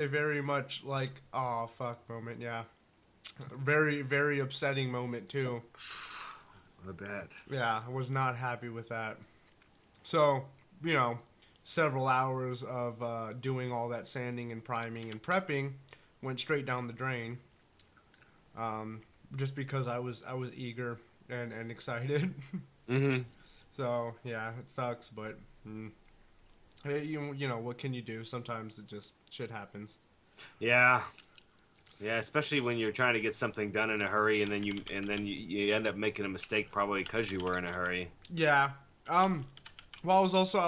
a very much like oh fuck moment. Yeah, very very upsetting moment too. I bet. Yeah, I was not happy with that. So you know, several hours of doing all that sanding and priming and prepping went straight down the drain. Um, just because I was eager and excited. Mm-hmm. So yeah, it sucks, but you know what can you do? Sometimes it just shit happens. Yeah. Yeah, especially when you're trying to get something done in a hurry, and then you end up making a mistake probably because you were in a hurry. Yeah. Um. Well, I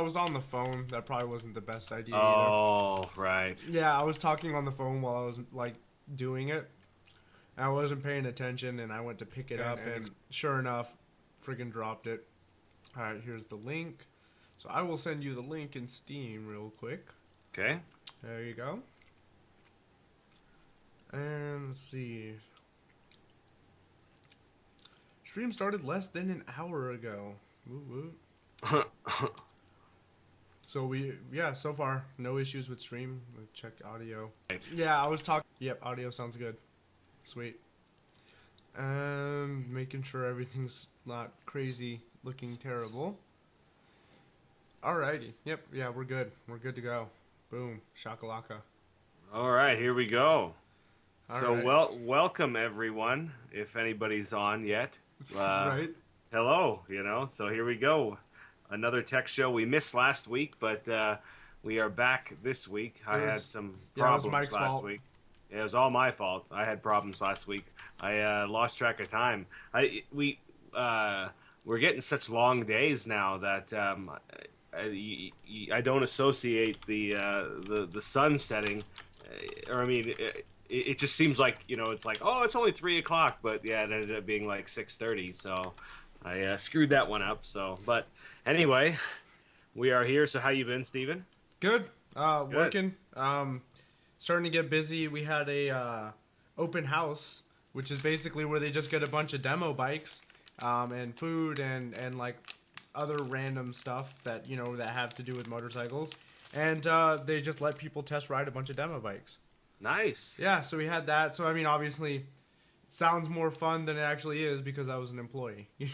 was on the phone. That probably wasn't the best idea either. Oh, right. Yeah, I was talking on the phone while I was like doing it. And I wasn't paying attention, and I went to pick it up, and sure enough, friggin' dropped it. All right, here's the link. So I will send you the link in Steam real quick. Okay. There you go. And let's see. Stream started less than an hour ago. Woo woo. So so far no issues with stream. Let's check audio. Right. Yeah, I was talking. Yep, audio sounds good. Sweet. Making sure everything's not crazy, looking terrible. Alrighty. Yep. Yeah, we're good. We're good to go. Boom. Shakalaka. All right, here we go. All So, right. welcome everyone, if anybody's on yet. Right. Hello, So here we go. Another tech show. We missed last week, but we are back this week. It I had was some yeah, it was problems Mike's last fault. week. It was all my fault. I had problems last week. I lost track of time. We're getting such long days now that I don't associate the sun setting, or I mean, it just seems like it's like, oh, it's only 3 o'clock, but yeah, it ended up being like 6:30. So I screwed that one up. So, but anyway, we are here. So how you been, Steven? Good. Good. Working. Starting to get busy. We had a open house, which is basically where they just get a bunch of demo bikes, and food and like other random stuff that that have to do with motorcycles, and they just let people test ride a bunch of demo bikes. Nice. Yeah, so we had that. So I mean, obviously, it sounds more fun than it actually is because I was an employee. When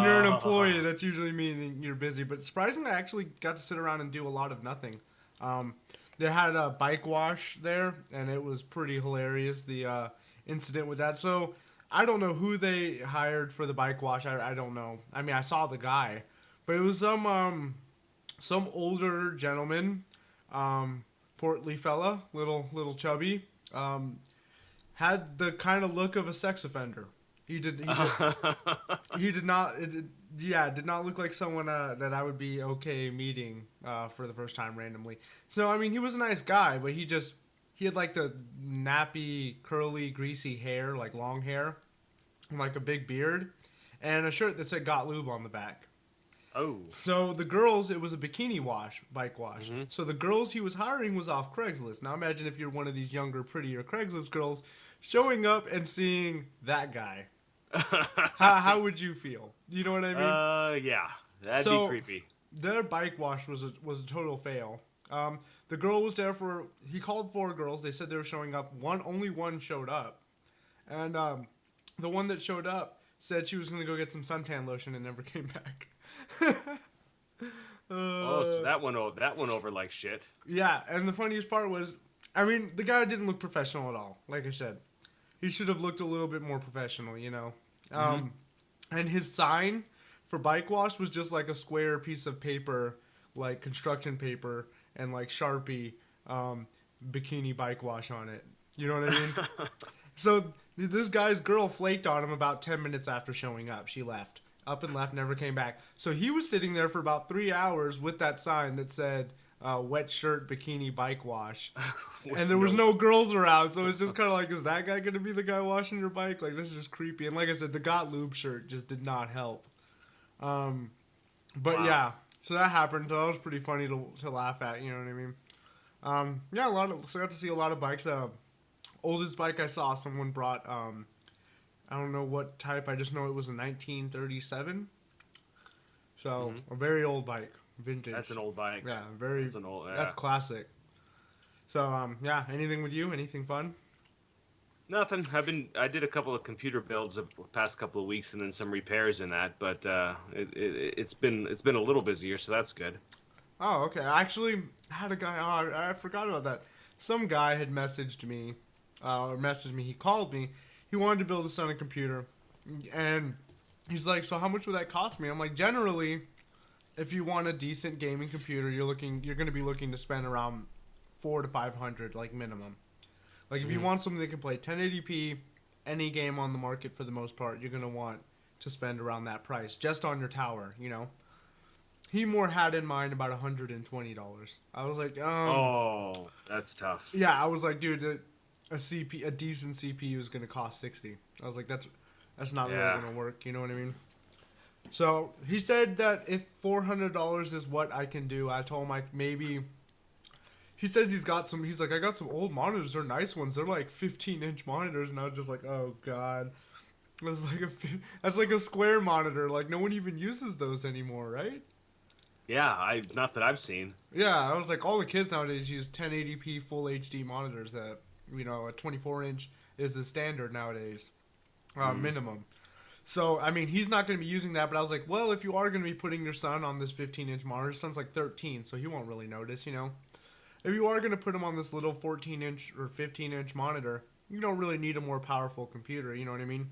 you're an employee, that's usually meaning you're busy. But surprisingly, I actually got to sit around and do a lot of nothing. Um, they had a bike wash there, and it was pretty hilarious. The incident with that. So I don't know who they hired for the bike wash. I don't know. I mean, I saw the guy, but it was some older gentleman, um, portly fella, little chubby, um, had the kind of look of a sex offender. He did not did not look like someone that I would be okay meeting for the first time randomly. So I mean, he was a nice guy, but he had like the nappy, curly, greasy hair, like long hair, and like a big beard, and a shirt that said "Got Lube" on the back. Oh. So the girls, it was a bikini wash, bike wash. Hmm. So the girls he was hiring was off Craigslist. Now imagine if you're one of these younger, prettier Craigslist girls showing up and seeing that guy. How would you feel? You know what I mean? Yeah, that'd be So creepy. their bike wash was a total fail. The girl was there for he called four girls. They said they were showing up. Only one showed up, and the one that showed up said she was gonna go get some suntan lotion and never came back. Oh, so uh, that went over like shit. yeah, and the funniest part was, I mean, the guy didn't look professional at all. Like I said, he should have looked a little bit more professional. Hmm. And his sign for bike wash was just like a square piece of paper, like construction paper, and like Sharpie, um, bikini bike wash on it. You know what I mean? So this guy's girl flaked on him about 10 minutes after showing up. She left. Up and left, never came back. So he was sitting there for about 3 hours with that sign that said wet shirt bikini bike wash. And With there was no. no girls around, so it's just kind of like, is that guy gonna be the guy washing your bike? Like, this is just creepy. And like I said, the Got Lube shirt just did not help. Um, but Wow. yeah, so that happened. So that was pretty funny to laugh at. You know what I mean? Yeah, so I got to see a lot of bikes. Oldest bike I saw, someone brought. I don't know what type. I just know it was a 1937. So Hmm. a very old bike, vintage. That's an old bike. Yeah, very. That's an old. That's Yeah. classic. So yeah, anything with you? Anything fun? Nothing. I did a couple of computer builds the past couple of weeks, and then some repairs in that. But it's been a little busier, so that's good. Oh, okay. I actually had a guy. Oh, I forgot about that. Some guy had messaged me, or messaged me. He called me. He wanted to build his son a computer, and he's like, "So how much would that cost me?" I'm like, "Generally, if you want a decent gaming computer, you're going to be looking to spend around 400 to 500, like minimum. Like if you Hmm. want something that can play 1080p, any game on the market for the most part, you're going to want to spend around that price just on your tower, you know." He more had in mind about $120. I was like, Oh, that's tough. yeah. I was like, dude, a decent CPU is gonna cost 60. I was like, that's not really Yeah. gonna work. You know what I mean? So he said that if $400 is what I can do, I told him I maybe. He says he's got some. He's like, I got some old monitors. They're nice ones. They're like 15-inch monitors, and I was just like, oh god. That's like a square monitor. Like no one even uses those anymore, right? Yeah, I not that I've seen. Yeah, I was like, all the kids nowadays use 1080p full HD monitors. That a 24-inch is the standard nowadays, Mm. minimum. So I mean, he's not going to be using that. But I was like, well, if you are going to be putting your son on this 15-inch monitor, his son's like 13, so he won't really notice. If you are going to put him on this little 14-inch or 15-inch monitor, you don't really need a more powerful computer. You know what I mean?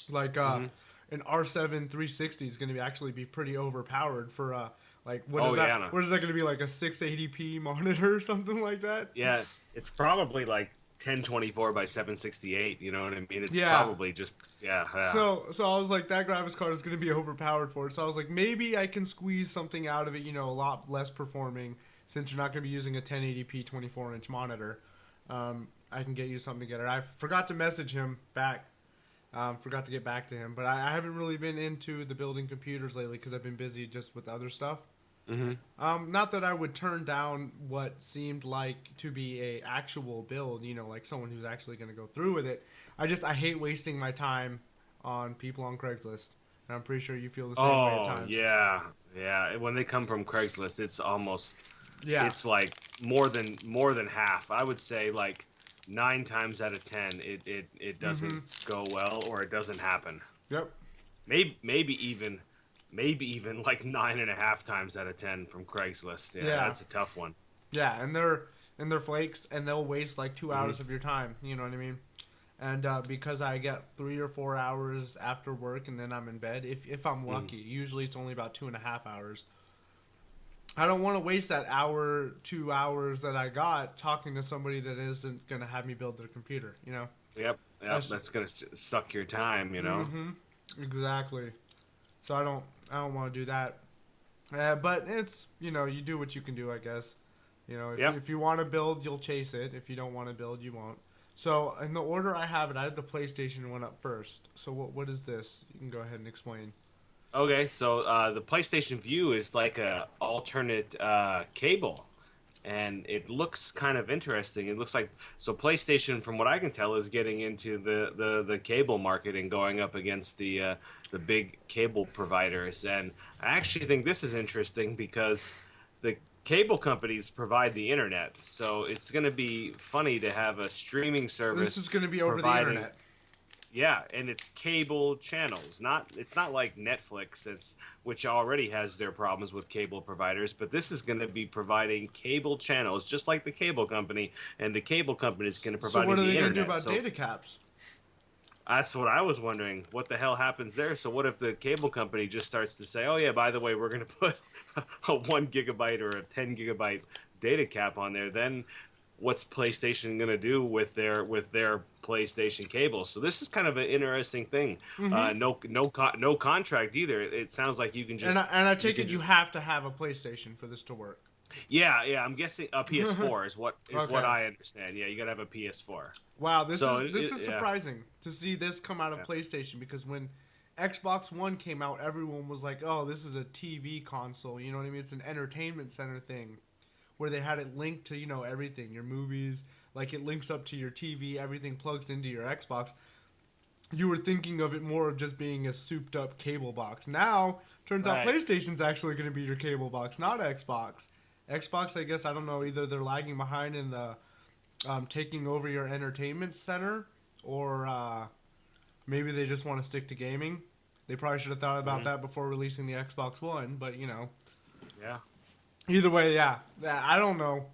Like Hmm. an R7 360 is going to actually be pretty overpowered for like Oh yeah, no. what is that going to be, like a 680p monitor or something like that? Yeah, it's probably like 1024 by 768. You know what I mean? It's Yeah. probably just yeah. So I was like, that graphics card is going to be overpowered for it. So I was like, maybe I can squeeze something out of it, a lot less performing, since you're not going to be using a 1080p 24-inch monitor. I can get you something together. I forgot to message him back. Forgot to get back to him, but I haven't really been into the building computers lately because I've been busy just with other stuff. Hmm. Not that I would turn down what seemed like to be a actual build, like someone who's actually going to go through with it. I hate wasting my time on people on Craigslist, and I'm pretty sure you feel the same way at Oh times. yeah. When they come from Craigslist, it's almost Yeah. it's like more than half. I would say like 9 times out of 10, it doesn't go well or it doesn't happen. Yep. Maybe even like 9.5 times out of 10 from Craigslist. Yeah, Yeah. that's a tough one. Yeah, and they're flakes, and they'll waste like 2 hours Hmm. of your time. You know what I mean? And because I get 3 or 4 hours after work, and then I'm in bed. If I'm lucky, usually it's only about 2.5 hours. I don't want to waste that hour, 2 hours that I got talking to somebody that isn't gonna have me build their computer. Yep, That's- that's gonna suck your time. hmm Exactly. So I don't want to do that. But it's you do what you can do, I guess. Yep. If you want to build, you'll chase it. If you don't want to build, you won't. So in the order I have it, I had the PlayStation one up first. So what is this? You can go ahead and explain. Okay, so the PlayStation Vue is like a alternate cable, and it looks kind of interesting. It looks like so PlayStation, from what I can tell, is getting into the cable market and going up against the big cable providers. And I actually think this is interesting because the cable companies provide the internet, so it's going to be funny to have a streaming service. This is going to be over the providing- internet. Yeah, and it's cable channels. It's not like Netflix, which already has their problems with cable providers, but this is going to be providing cable channels just like the cable company, and the cable company is going to provide So what are the they going internet. to do about So data caps? that's what I was wondering. What the hell happens there? So what if the cable company just starts to say, "Oh yeah, by the way, we're going to put a 1 gigabyte or a 10 gigabyte data cap on there." Then what's PlayStation going to do with their PlayStation cable? So this is kind of an interesting thing. No contract either. It sounds like you can just And I take can it you just- have to have a PlayStation for this to work. yeah. I'm guessing a PS4 is what Okay. I understand. Yeah, you got to have a PS4. Wow, this So is yeah. surprising to see this come out of Yeah. PlayStation, because when Xbox One came out, everyone was like, "Oh, this is a TV console." You know what I mean? It's an entertainment center thing, where they had it linked to everything, your movies, like it links up to your TV, everything plugs into your Xbox. You were thinking of it more of just being a souped up cable box. Now, turns out Right. PlayStation's actually going to be your cable box, not Xbox. Xbox, I guess, I don't know, either they're lagging behind in the taking over your entertainment center, or maybe they just want to stick to gaming. They probably should have thought about that before releasing the Xbox One, but you know. Yeah. Either way, yeah. I don't know.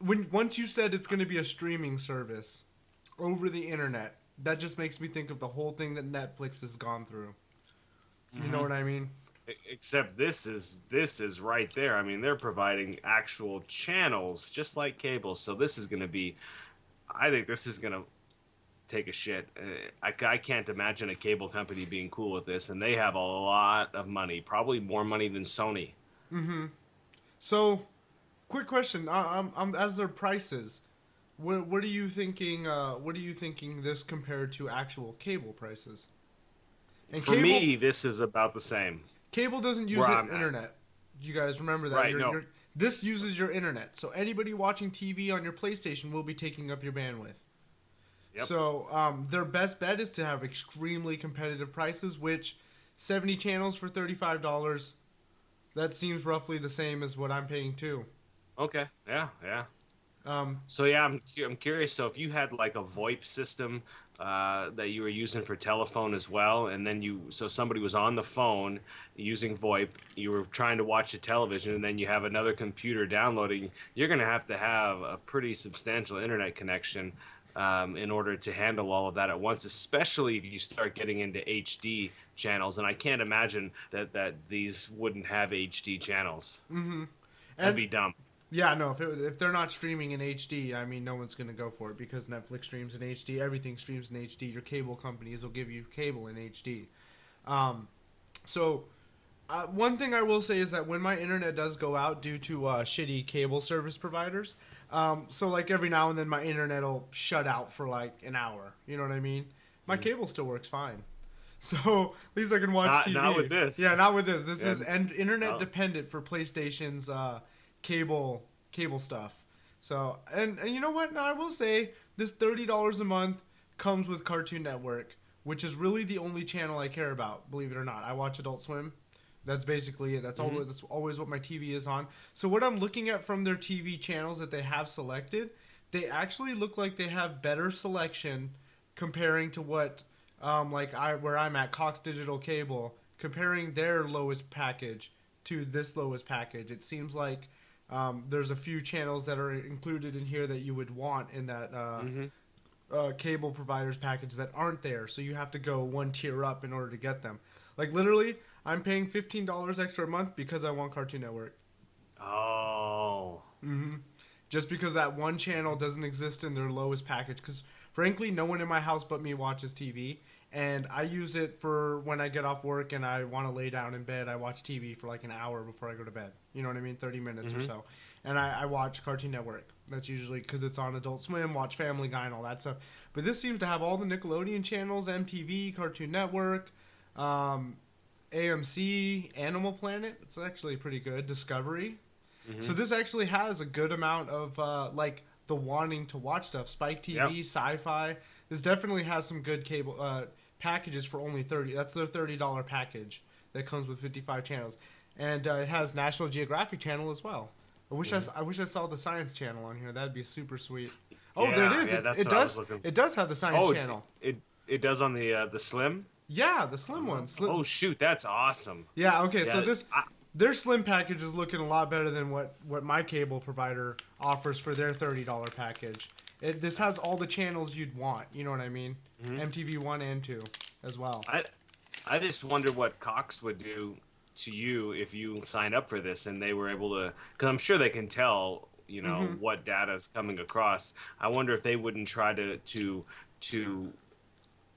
Once you said it's going to be a streaming service over the internet, that just makes me think of the whole thing that Netflix has gone through. You know what I mean? Except this is right there. I mean, they're providing actual channels just like cable. So this is going to be, I think this is going to take a shit. I can't imagine a cable company being cool with this, and they have a lot of money, probably more money than Sony. So, quick question: as their prices, what are you thinking? What are you thinking this compared to actual cable prices? And For me, this is about the same. Cable doesn't use internet. You guys remember that? Right, no. This uses your internet. So anybody watching TV on your PlayStation will be taking up your bandwidth. Yep. So their best bet is to have extremely competitive prices, which 70 channels for $35, that seems roughly the same as what I'm paying too. Okay. Yeah. Um, So yeah, I'm curious. So if you had like a VoIP system that you were using for telephone as well, and then so somebody was on the phone using VoIP, you were trying to watch the television, and then you have another computer downloading, you're going to have a pretty substantial internet connection in order to handle all of that at once, especially if you start getting into HD channels. And I can't imagine that these wouldn't have HD channels. That'd be dumb. Yeah, no, if they're not streaming in HD, I mean, no one's going to go for it because Netflix streams in HD. Everything streams in HD. Your cable companies will give you cable in HD. One thing I will say is that when my internet does go out due to shitty cable service providers, so like every now and then my internet will shut out for like an hour. You know what I mean? My cable still works fine. So at least I can watch TV. Not with this. Yeah, not with this. This is internet dependent for PlayStation's cable stuff. So and you know what? Now I will say this $30 a month comes with Cartoon Network, which is really the only channel I care about. Believe it or not, I watch Adult Swim. That's basically it. That's always what my TV is on. So what I'm looking at from their TV channels that they have selected, they actually look like they have better selection comparing to what where I'm at, Cox Digital Cable, comparing their lowest package to this lowest package. It seems like there's a few channels that are included in here that you would want in that cable provider's package that aren't there. So you have to go one tier up in order to get them. Like literally, I'm paying $15 extra a month because I want Cartoon Network. Oh. Just because that one channel doesn't exist in their lowest package. Because frankly, no one in my house but me watches TV. And I use it for when I get off work and I want to lay down in bed. I watch TV for like an hour before I go to bed. You know what I mean? 30 minutes or so. And I watch Cartoon Network. That's usually because it's on Adult Swim, watch Family Guy and all that stuff. But this seems to have all the Nickelodeon channels, MTV, Cartoon Network, AMC, Animal Planet. It's actually pretty good. Discovery. So this actually has a good amount of like the wanting to watch stuff. Spike TV, Sci-Fi. This definitely has some good cable packages for only $30. That's their $30 package that comes with 55 channels, and it has National Geographic Channel as well. I wish I saw the Science Channel on here. That'd be super sweet. Oh, there it is. It does have the Science Channel. It does on the Slim. Yeah, the Slim one. Oh shoot, that's awesome. Yeah. Okay. Yeah, so their Slim package is looking a lot better than what my cable provider offers for their $30 package. This has all the channels you'd want. You know what I mean? MTV 1 and 2 as well. I just wonder what Cox would do to you if you sign up for this and they were able to, because I'm sure they can tell, you know, what data is coming across. I wonder if they wouldn't try to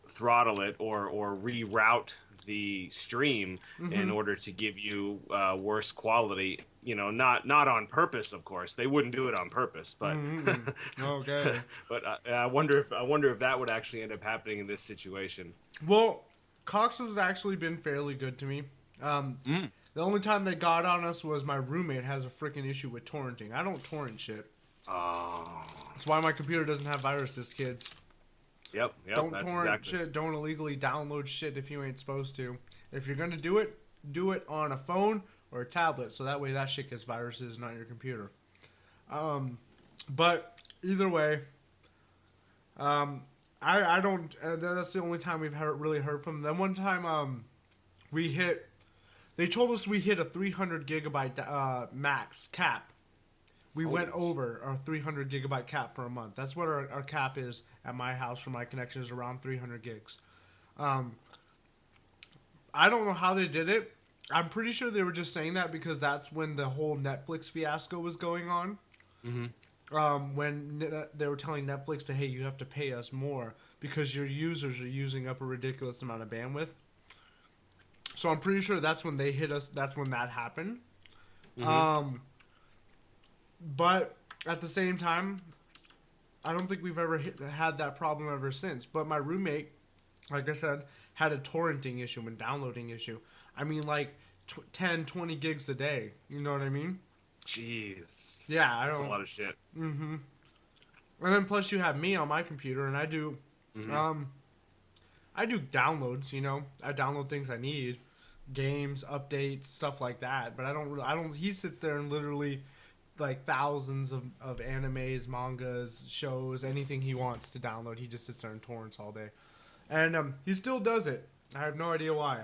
throttle it or reroute the stream in order to give you worse quality. You know, not on purpose, of course. They wouldn't do it on purpose, but okay. But I wonder if that would actually end up happening in this situation. Well, Cox has actually been fairly good to me. The only time they got on us was my roommate has a freaking issue with torrenting. I don't torrent shit. Oh. That's why my computer doesn't have viruses, kids. Yep. Don't torrent shit. Don't illegally download shit if you ain't supposed to. If you're gonna do it on a phone or a tablet, so that way that shit gets viruses, not your computer. But either way, I don't. That's the only time we've really heard from them. One time, we hit. They told us we hit a 300 gigabyte max cap. We went over our 300 gigabyte cap for a month. That's what our cap is at my house for my connection is around 300 gigs. I don't know how they did it. I'm pretty sure they were just saying that because that's when the whole Netflix fiasco was going on. When they were telling Netflix to, hey, you have to pay us more because your users are using up a ridiculous amount of bandwidth. So I'm pretty sure that's when they hit us. That's when that happened. But at the same time, I don't think we've ever had that problem ever since. But my roommate, like I said, had a torrenting issue and downloading issue. I mean, like 10, 20 gigs a day. You know what I mean? Jeez. Yeah, That's a lot of shit. And then plus you have me on my computer, and I do, I do downloads. You know, I download things I need, games, updates, stuff like that. But I don't. He sits there and literally, like thousands of animes, mangas, shows, anything he wants to download. He just sits there and torrents all day, and he still does it. I have no idea why.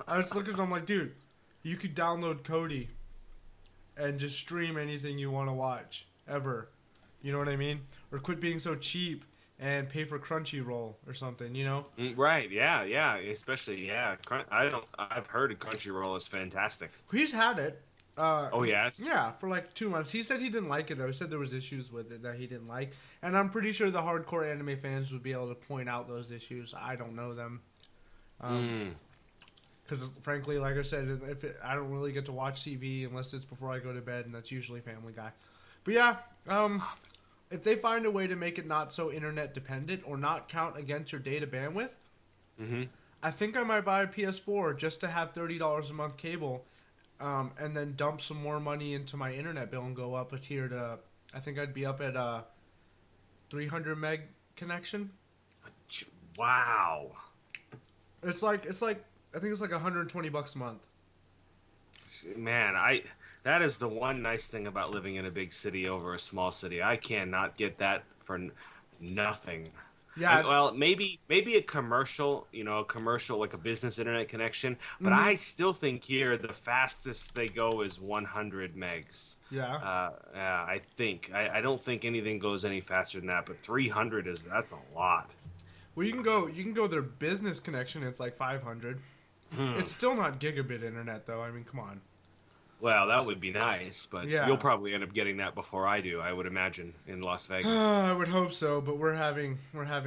I was looking at him like, dude, you could download Kodi and just stream anything you want to watch ever. You know what I mean? Or quit being so cheap and pay for Crunchyroll or something, you know? Right, yeah. Especially, yeah. I've heard Crunchyroll is fantastic. He's had it. Oh, yes? Yeah, for like 2 months. He said he didn't like it, though. He said there was issues with it that he didn't like. And I'm pretty sure the hardcore anime fans would be able to point out those issues. I don't know them. Because, frankly, like I said, I don't really get to watch TV unless it's before I go to bed, and that's usually Family Guy. But, yeah, if they find a way to make it not so internet dependent or not count against your data bandwidth, I think I might buy a PS4 just to have $30 a month cable, and then dump some more money into my internet bill and go up a tier to, I think I'd be up at a 300 meg connection. Wow. It's like I think it's like $120 a month. Man, that is the one nice thing about living in a big city over a small city. I cannot get that for nothing. Yeah. Well, maybe a commercial, like a business internet connection, but I still think here the fastest they go is 100 megs. Yeah. I think. I don't think anything goes any faster than that, but 300 that's a lot. Well, you can go their business connection. It's like 500. It's still not gigabit internet though. I mean, come on. Well, that would be nice, but yeah. You'll probably end up getting that before I do, I would imagine, in Las Vegas. I would hope so, but we're having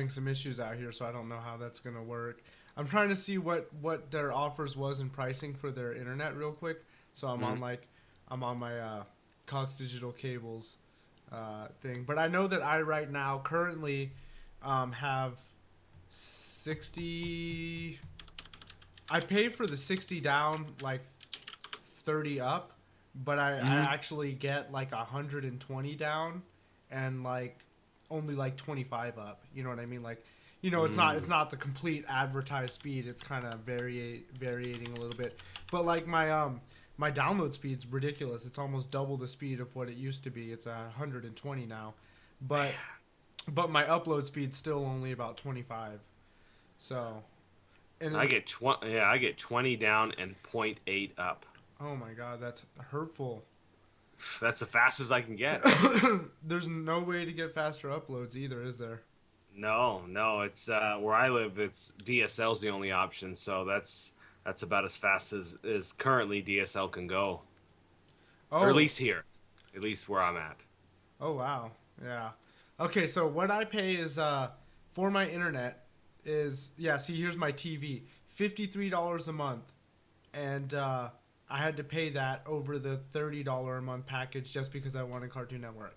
some issues out here, so I don't know how that's gonna work. I'm trying to see what their offers was in pricing for their internet real quick. So I'm on my Cox Digital Cables thing, but I know that I right now currently have 60. I pay for the 60 down, like 30 up, but I actually get like 120 down and like only like 25 up. You know what I mean? Like, you know, it's not the complete advertised speed. It's kind of varying a little bit. But like my download speed's ridiculous. It's almost double the speed of what it used to be. It's 120 now, but my upload speed's still only about 25. So. And I get 20 down and 0.8 up. Oh my god, that's hurtful. That's the fastest I can get. There's no way to get faster uploads either, is there? No. It's where I live. It's DSL's the only option, so that's about as fast as currently DSL can go. Oh. Or at least here, at least where I'm at. Oh wow, yeah. Okay, so what I pay is for my internet. See, here's my TV, $53 a month, and I had to pay that over the $30 a month package just because I wanted Cartoon Network.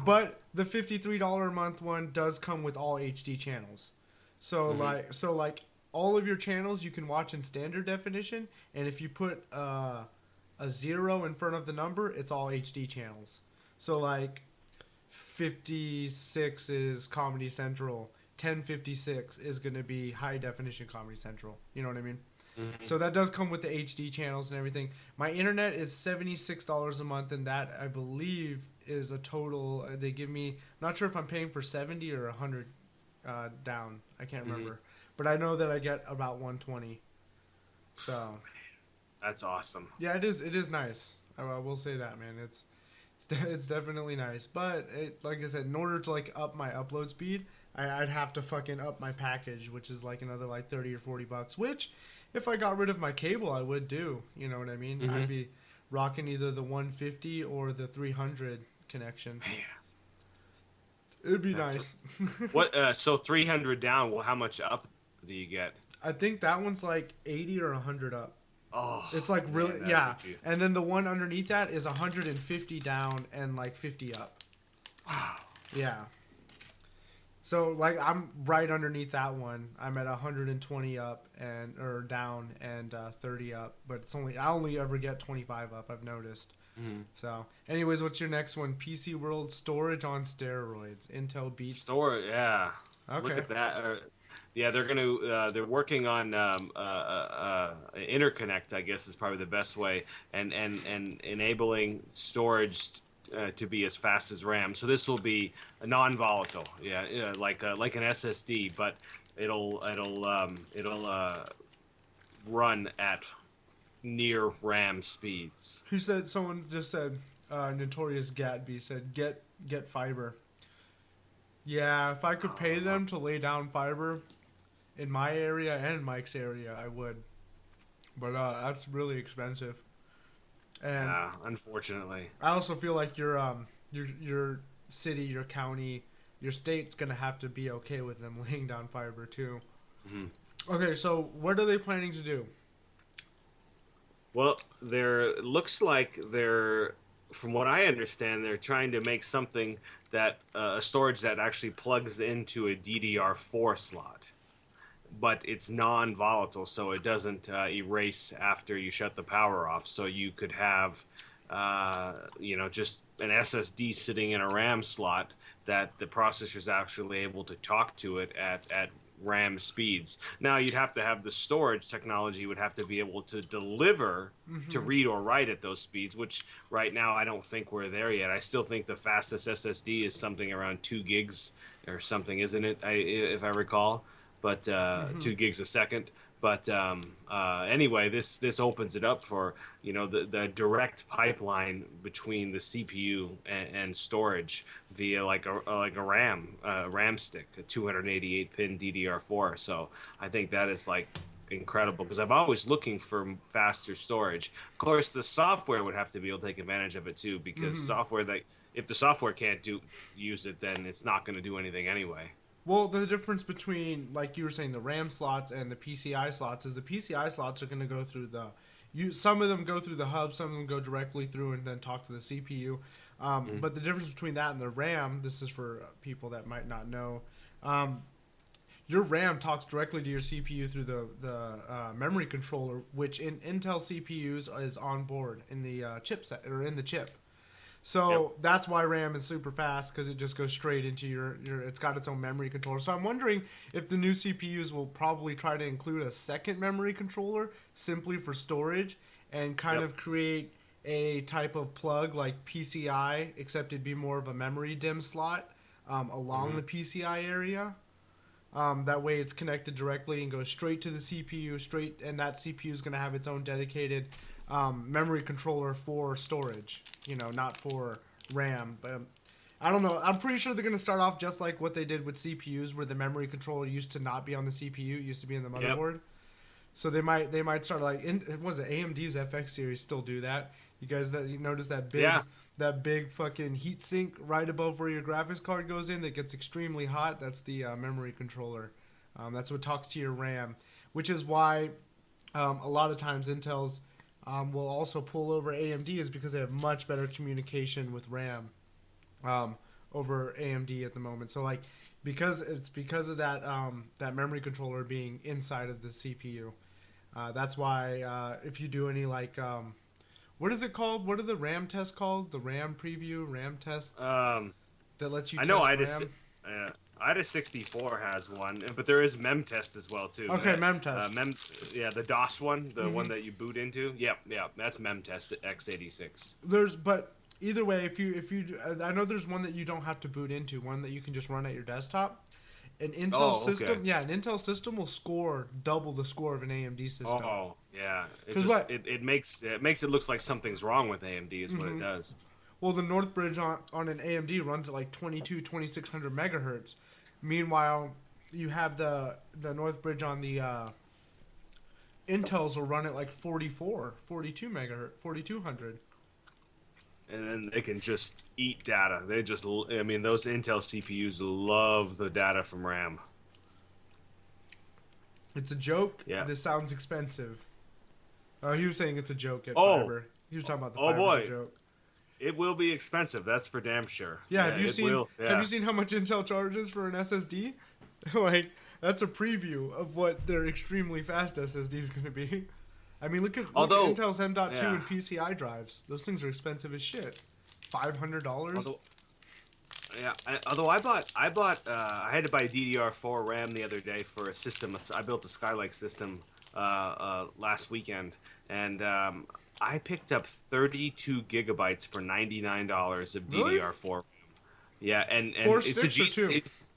But the $53 a month one does come with all HD channels, so like all of your channels you can watch in standard definition, and if you put a 0 in front of the number, it's all HD channels. So like 56 is Comedy Central. 1056 is going to be high definition Comedy Central. You know what I mean? So that does come with the HD channels and everything. My internet is $76 a month, and that I believe is a total. They give me. Not sure if I'm paying for 70 or 100 down. I can't remember, but I know that I get about 120. So That's awesome. yeah, it is. It is nice. I will say that, man. It's definitely nice. But like I said, in order to like up my upload speed, I'd have to fucking up my package, which is like another like 30 or $40. Which, if I got rid of my cable, I would do. You know what I mean? I'd be rocking either the 150 or the 300 connection. Man. It'd be nice. What? So 300 down. Well, how much up do you get? I think that one's like 80 or 100 up. Oh, It's like really, man, yeah. that'd be- And then the one underneath that is 150 down and like 50 up. Wow. Yeah. So like I'm right underneath that one. I'm at 120 up and or down and 30 up, but I only ever get 25 up. I've noticed. So, anyways, what's your next one? PC World storage on steroids. Intel Beats. Store, yeah. Okay. Look at that. Yeah, they're gonna. They're working on interconnect. I guess is probably the best way, and enabling storage to be as fast as RAM. So this will be non-volatile. Yeah, like an SSD, but it'll run at near RAM speeds. Who said? Someone just said. Notorious Gatby said, "Get fiber." Yeah, if I could pay them to lay down fiber in my area and Mike's area, I would. But that's really expensive. And Yeah, unfortunately. I also feel like your city, your county, your state's gonna have to be okay with them laying down fiber too. Okay, so what are they planning to do? Well, looks like from what I understand, they're trying to make something that a storage that actually plugs into a DDR4 slot, but it's non-volatile, so it doesn't erase after you shut the power off. So you could have, just an SSD sitting in a RAM slot that the processor's actually able to talk to it at RAM speeds. Now you'd have to have the storage technology would have to be able to deliver to read or write at those speeds, which right now I don't think we're there yet. I still think the fastest SSD is something around 2 gigs or something, isn't it? If I recall, but 2 gigs a second. But anyway, this opens it up for the direct pipeline between the CPU and storage via like a RAM stick, a 288 pin DDR4. So I think that is like incredible because I'm always looking for faster storage. Of course, the software would have to be able to take advantage of it too, because if the software can't use it, then it's not going to do anything anyway. Well, the difference between, like you were saying, the RAM slots and the PCI slots is the PCI slots are going to go through some of them go through the hub, some of them go directly through and then talk to the CPU. But the difference between that and the RAM, this is for people that might not know, your RAM talks directly to your CPU through the memory controller, which in Intel CPUs is on board in the chipset or in the chip. So that's why RAM is super fast, because it just goes straight into your it's got its own memory controller. So I'm wondering if the new CPUs will probably try to include a second memory controller simply for storage and kind of create a type of plug like PCI, except it'd be more of a memory DIMM slot along the PCI area. That way it's connected directly and goes straight to the CPU, and that CPU is going to have its own dedicated memory controller for storage, not for RAM. But I don't know. I'm pretty sure they're going to start off just like what they did with CPUs, where the memory controller used to not be on the CPU, it used to be in the motherboard. Yep. So they might start like what was it? AMD's FX series still do that. You guys you notice that big fucking heat sink right above where your graphics card goes in that gets extremely hot? That's the memory controller. That's what talks to your RAM, which is why a lot of times Intel's will also pull over AMD is because they have much better communication with RAM over AMD at the moment. So like because of that that memory controller being inside of the CPU, that's why if you do any like what is it called? What are the RAM tests called? The RAM preview, RAM test that lets you. I know RAM? IDA64 has one, but there is MemTest as well too. Okay, MemTest. The DOS one, the one that you boot into. Yep, that's MemTest x86. But either way, I know there's one that you don't have to boot into, one that you can just run at your desktop. An Intel Oh, okay. system, yeah, an Intel system will score double the score of an AMD system. Oh, yeah. Because what? It makes it look like something's wrong with AMD is what it does. Well, the Northbridge on an AMD runs at like 2600 megahertz. Meanwhile, you have the Northbridge on the Intels will run at like 42 megahertz, 4200. And then they can just eat data. I mean, those Intel CPUs love the data from RAM. It's a joke. Yeah. This sounds expensive. Oh, he was saying it's a joke at Oh. Fiber. He was talking about the Oh, Fiber boy. joke. It will be expensive. That's for damn sure. Yeah, it will. Yeah. have you seen how much Intel charges for an SSD? Like, that's a preview of what their extremely fast SSD is going to be. I mean, look at Intel's M.2 yeah. and PCI drives. Those things are expensive as shit. $500. Although I had to buy DDR4 RAM the other day for a system. I built a Skylake system last weekend, and I picked up 32 gigabytes for $99 of Really? DDR4. Yeah, and Four it's a sticks G. or two? It's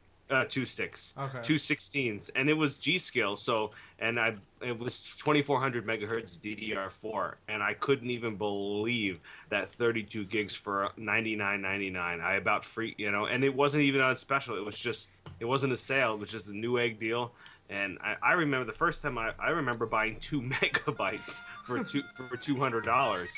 2 sticks. Okay. 2 16s, and it was G Skill. So, it was 2400 megahertz DDR4, and I couldn't even believe that 32 gigs for $99.99. I about free, and it wasn't even on special. It wasn't a sale. It was just a new egg deal. And I remember the first time I remember buying 2 megabytes for $200.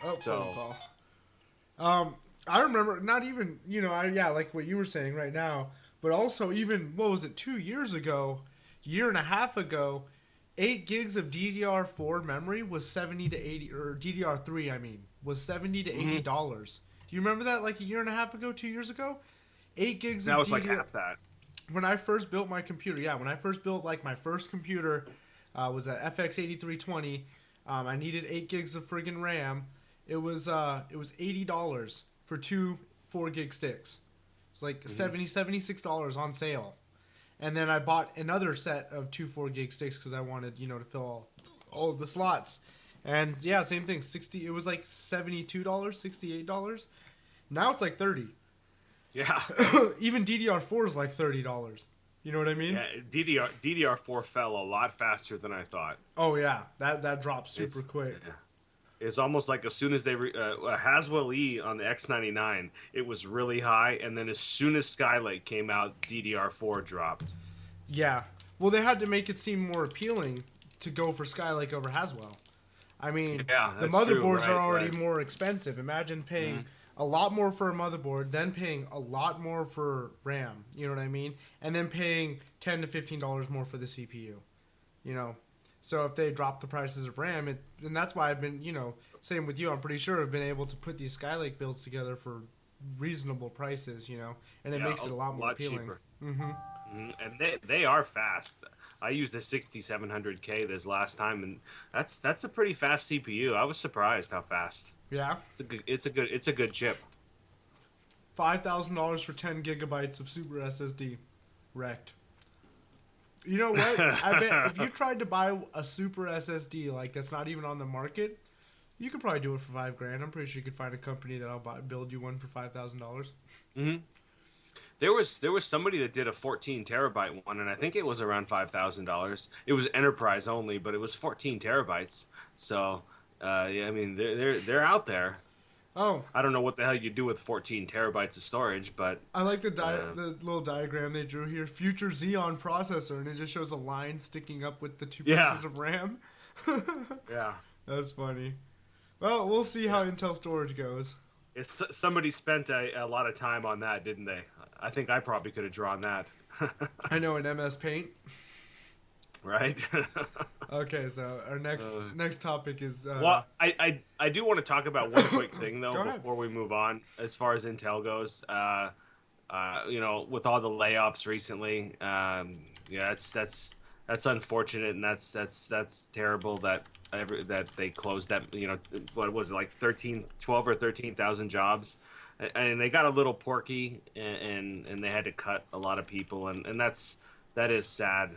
Oh, So- phone call. I remember not even, like what you were saying right now, but also even, what was it, 2 years ago, year and a half ago, 8 gigs of DDR4 memory was 70 to 80, or DDR3, I mean, was 70 to $80. Do you remember that like a year and a half ago, 2 years ago? 8 gigs Now of it's like half that. When I first built my computer, when I first built like my first computer, was a FX8320. I needed 8 gigs of friggin' RAM. It was $80 for 2 4-gig sticks. It's like $76 on sale. And then I bought another set of 2 4-gig sticks because I wanted, to fill all of the slots. And yeah, same thing. It was like $72, $68. Now it's like $30. Yeah. Even DDR4 is like $30. You know what I mean? Yeah, DDR4 fell a lot faster than I thought. Oh yeah, that dropped super quick. Yeah. It's almost like as soon as they Haswell E on the X99, it was really high, and then as soon as Skylake came out, DDR4 dropped. Yeah. Well, they had to make it seem more appealing to go for Skylake over Haswell. I mean, Yeah, the that's true, motherboards right, are already right. more expensive. Imagine paying a lot more for a motherboard, then paying a lot more for RAM. You know what I mean? And then paying $10 to $15 more for the CPU. So if they drop the prices of RAM, and that's why I've been, same with you, I'm pretty sure I've been able to put these Skylake builds together for reasonable prices, and it makes it a lot more appealing. Cheaper. Mm-hmm. And they are fast. I used a 6700K this last time, and that's a pretty fast CPU. I was surprised how fast. Yeah. It's a good chip. $5,000 for 10 gigabytes of Super SSD. Wrecked. You know what? I bet if you tried to buy a Super SSD like that's not even on the market, you could probably do it for $5,000. I'm pretty sure you could find a company that'll build you one for $5,000. Mm-hmm. There was somebody that did a 14 terabyte one, and I think it was around $5,000. It was enterprise only, but it was 14 terabytes. So, yeah, I mean they're out there. Oh, I don't know what the hell you do with 14 terabytes of storage, but I like the little diagram they drew here. Future Xeon processor, and it just shows a line sticking up with the 2 pieces of RAM. yeah, That's funny. Well, we'll see how Intel storage goes. somebody spent a lot of time on that, didn't they? I think I probably could have drawn that. I know in MS Paint. Right. Okay, so our next topic is. Well, I do want to talk about one quick thing though Go ahead. before we move on. As far as Intel goes, with all the layoffs recently, yeah, that's unfortunate, and that's terrible that they closed that. What was it, like 12 or 13,000 jobs, and they got a little porky, and they had to cut a lot of people, and that is sad.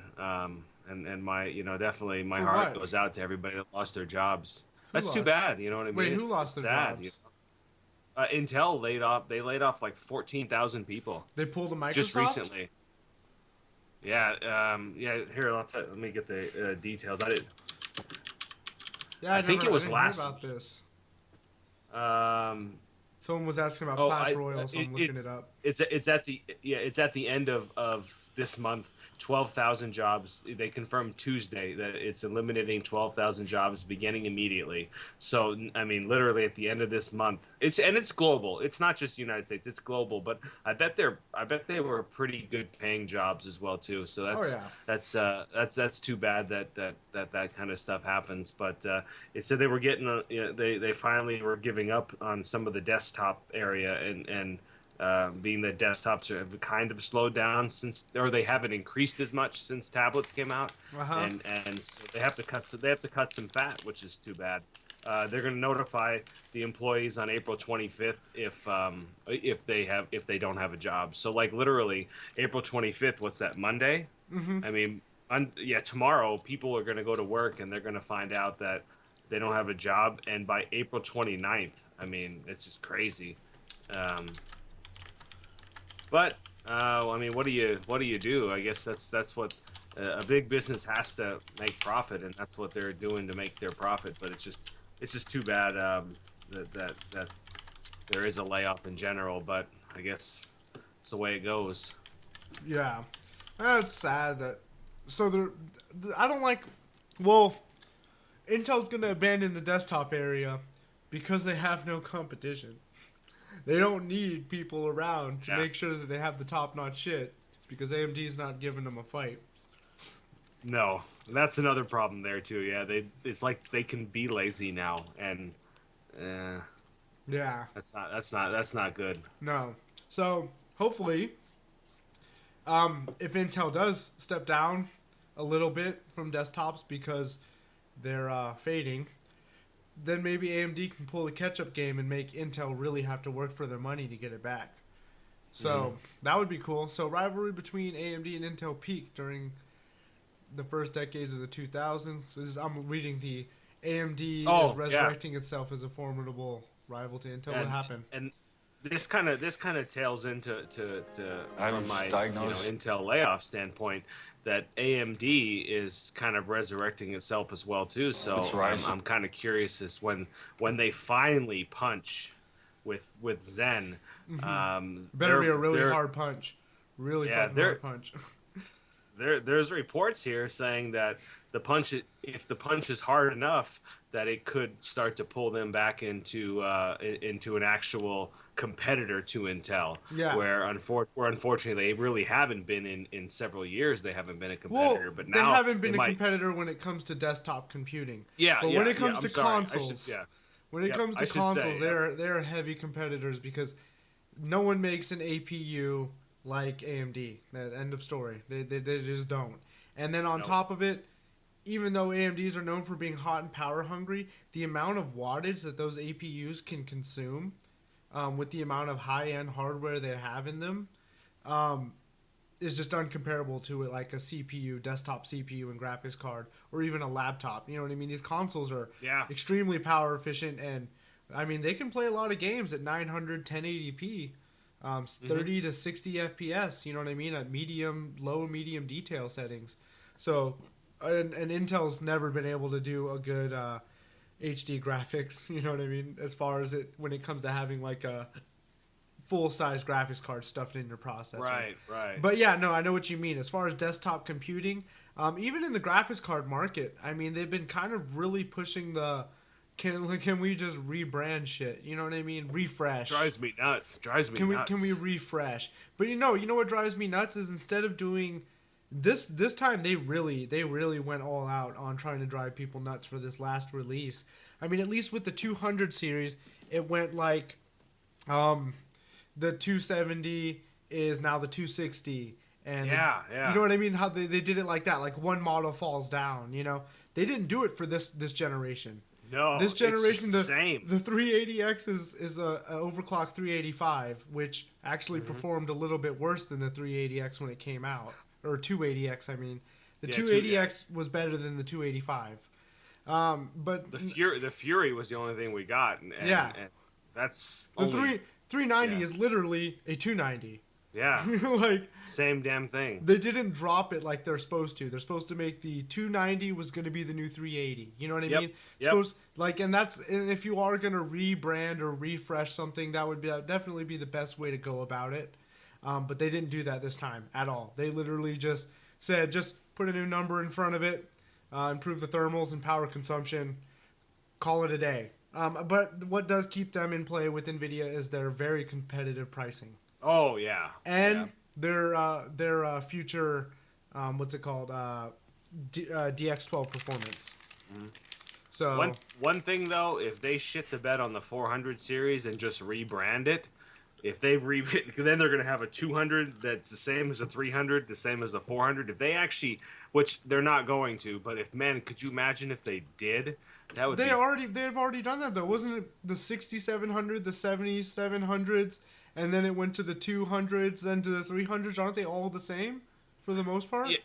And my, definitely my For heart what? goes out to everybody that lost their jobs. That's too lost? bad, you know what I mean? Wait, who It's lost their sad, jobs? Intel laid off. They laid off like 14,000 people They pulled a just Microsoft. recently. Yeah. Yeah. Here, let me get the details. I did. Yeah, I think it I was didn't hear last. about this. Um. Someone was asking about Oh, Clash Royale, so I'm looking it it's up. it's at the it's at the end of this month. 12,000 jobs. They confirmed Tuesday that it's eliminating 12,000 jobs beginning immediately. So I mean, literally at the end of this month. It's global. It's not just United States. It's global. But I bet they were pretty good paying jobs as well too. So Oh yeah. that's too bad that kind of stuff happens. But it said they were getting they finally were giving up on some of the desktop area and being that desktops have kind of slowed down since, or they haven't increased as much since tablets came out, Uh huh. and so they have to cut some fat, which is too bad. They're going to notify the employees on April 25th if they don't have a job. So like literally April 25th, what's that, Monday? Mhm. I mean, yeah, tomorrow people are going to go to work and they're going to find out that they don't have a job, and by April 29th, I mean, it's just crazy. Um, but I mean, what do you do? I guess that's what a big business has to make profit, and that's what they're doing to make their profit. But it's just too bad that there is a layoff in general. But I guess it's the way it goes. Yeah. It's sad that. So I don't like. Well, Intel's gonna abandon the desktop area because they have no competition. They don't need people around to Yeah. make sure that they have the top-notch shit because AMD's not giving them a fight. No, that's another problem there too. Yeah, it's like they can be lazy now, and uh, Yeah. that's not good. No. So hopefully, if Intel does step down a little bit from desktops because they're fading, then maybe AMD can pull the catch-up game and make Intel really have to work for their money to get it back. So that would be cool. So rivalry between AMD and Intel peaked during the first decades of the 2000s. I'm reading the AMD Oh is yeah, resurrecting itself as a formidable rival to Intel. What happened? and this kind of tails into I from was my diagnosed. Intel layoff standpoint that AMD is kind of resurrecting itself as well too. So It's rising. I'm kind of curious as when they finally punch with Zen. Better be a really they're hard punch. Really yeah fucking they're hard punch. there's reports here saying that if the punch is hard enough, that it could start to pull them back into an actual competitor to Intel. Yeah. Where unfortunately they really haven't been in several years. They haven't been a Well, competitor, but they now haven't been they a might. competitor when it comes to desktop computing. Yeah, But yeah, when it yeah, comes I'm to sorry. consoles, Yeah, when it Yep, comes I to should say, consoles, yep. they're heavy competitors because no one makes an APU like AMD. End of story. They just don't. And then on Nope. top of it, even though AMDs are known for being hot and power hungry, the amount of wattage that those APUs can consume, with the amount of high end hardware they have in them, um, is just uncomparable to it like a CPU, desktop CPU and graphics card, or even a laptop. You know what I mean? These consoles are Yeah. extremely power efficient, and I mean they can play a lot of games at 900 1080p, 30 to 60 FPS. You know what I mean? At low medium detail settings. So, and Intel's never been able to do a good HD graphics. You know what I mean? As far as when it comes to having like a full size graphics card stuffed in your processor. Right. But yeah, no, I know what you mean. As far as desktop computing, even in the graphics card market, I mean, they've been kind of really pushing the can we just rebrand shit? You know what I mean? Refresh. Drives me nuts. Drives me Can nuts. we refresh? But you know what drives me nuts is instead of doing this time they really went all out on trying to drive people nuts for this last release. I mean, at least with the 200 series, it went like the 270 is now the 260, and Yeah. you know what I mean, how they did it like that, like one model falls down, you know. They didn't do it for this generation. No. This generation, it's the same. the 380X is a overclock 385, which actually Mm-hmm. performed a little bit worse than the 380X when it came out, or 280X. I mean, the Yeah, 280X was better than the 285. But The Fury was the only thing we got, and Yeah. and That's The only 390 yeah. is literally a 290. Yeah, Like, same damn thing. they didn't drop it like they're supposed to. They're supposed to make the 290 was going to be the new 380. You know what I Yep, mean? yep. Supposed like, and if you are going to rebrand or refresh something, that would definitely be the best way to go about it. But they didn't do that this time at all. They literally just said, just put a new number in front of it, improve the thermals and power consumption, call it a day. But what does keep them in play with NVIDIA is their very competitive pricing. Oh yeah, And yeah. their future, what's it called, DX12 performance. Mhm. So One thing though, if they shit the bed on the 400 series and just rebrand it, if they then they're gonna have a 200 that's the same as a 300, the same as the 400. If they actually, which they're not going to, but if man, could you imagine if they did? That would they've be already done that though, wasn't it? The 6700, the 7700s, and then it went to the 200s, then to the 300s. Aren't they all the same for the most part? yeah,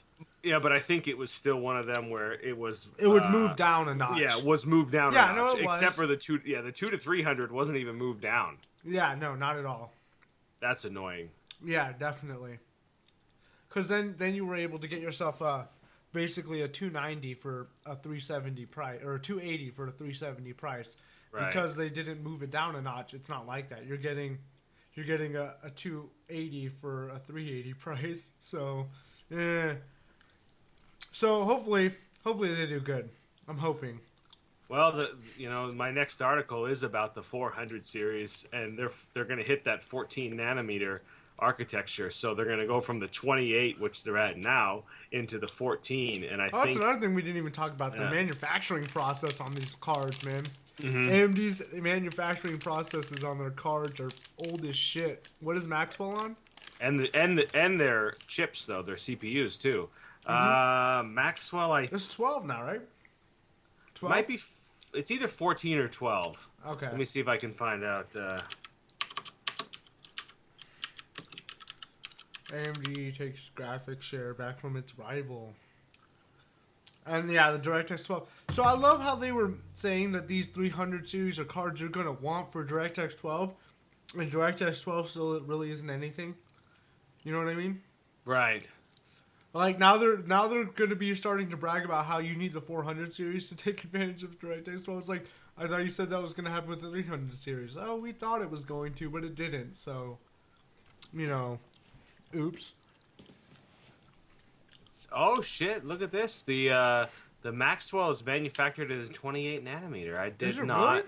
yeah, but I think it was still one of them where it was It would move down a notch. yeah, was moved down Yeah, a no, notch, it was. except for the 2 to 300 wasn't even moved down. Yeah, no, not at all. That's annoying. Yeah, definitely. Because then you were able to get yourself basically a 290 for a 370 price, or a 280 for a 370 price. Right. Because they didn't move it down a notch. It's not like that. You're getting a 280 for a 380 price. So, so hopefully they do good. I'm hoping. Well, my next article is about the 400 series, and they're going to hit that 14 nanometer architecture. So they're going to go from the 28, which they're at now, into the 14. And That's another thing we didn't even talk about, the manufacturing process on these cards, man. Mm-hmm. AMD's manufacturing processes on their cards are old as shit. What is Maxwell on? And their chips though, their CPUs too. Maxwell, It's 12 now, right? 12? Might be. It's either 14 or 12. Okay. Let me see if I can find out. AMD takes graphics share back from its rival. And yeah, the DirectX 12. So I love how they were saying that these 300 series are cards you're going to want for DirectX 12. And DirectX 12 still really isn't anything. You know what I mean? Right. Like now they're going to be starting to brag about how you need the 400 series to take advantage of DirectX 12. It's like, I thought you said that was going to happen with the 300 series. Oh, we thought it was going to, but it didn't. So, oops. Oh shit! Look at this. The Maxwell is manufactured as 28 nanometer. Is it really?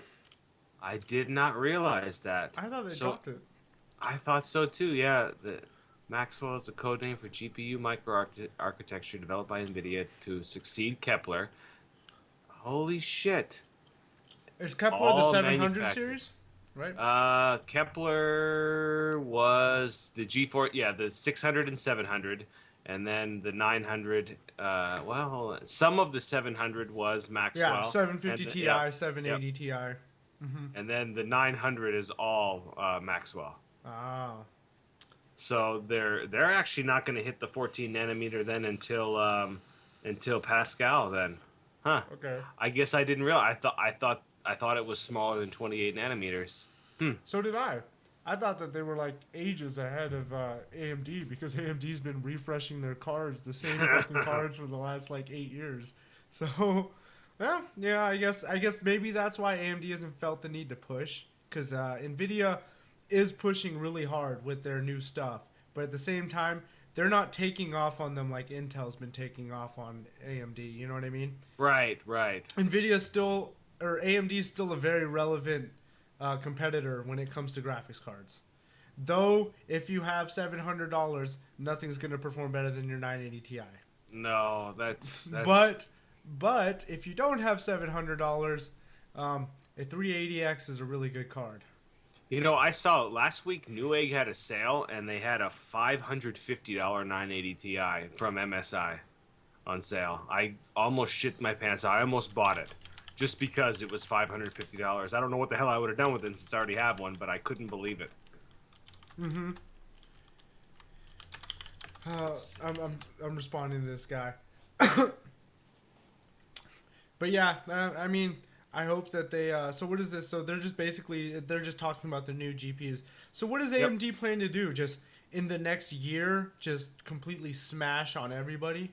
I did not realize that. I thought they dropped it. I thought so too. Yeah. The Maxwell is a code name for GPU microarchitecture developed by NVIDIA to succeed Kepler. Holy shit! Is Kepler All the 700 manufactured. series? Right. Kepler was the G4, yeah, the 600 and 700, and then the 900. Some of the 700 was Maxwell. Yeah, 750 Ti, yeah, 780 Ti. and then the 900 is all Maxwell. Ah. So they're actually not going to hit the 14 nanometer then until Pascal then, huh? Okay. I guess I didn't realize. I thought it was smaller than 28 nanometers. So did I. I thought that they were like ages ahead of AMD because AMD's been refreshing their cards, the same fucking cards for the last like 8 years. So, well, yeah, I guess maybe that's why AMD hasn't felt the need to push because Nvidia is pushing really hard with their new stuff, but at the same time, they're not taking off on them like Intel's been taking off on AMD. You know what I mean? Right. Nvidia's still, or AMD's still a very relevant competitor when it comes to graphics cards. Though, if you have $700, nothing's going to perform better than your 980 Ti. No, that's. But if you don't have $700, a 380X is a really good card. You know, I saw last week Newegg had a sale and they had a $550 980 Ti from MSI on sale. I almost shit my pants. I almost bought it just because it was $550. I don't know what the hell I would have done with it since I already have one, but I couldn't believe it. Mm-hmm. I'm responding to this guy. But yeah, I mean, I hope that they. So what is this? So they're just basically they're just talking about the new GPUs. So what does Yep. AMD plan to do? Just in the next year, just completely smash on everybody?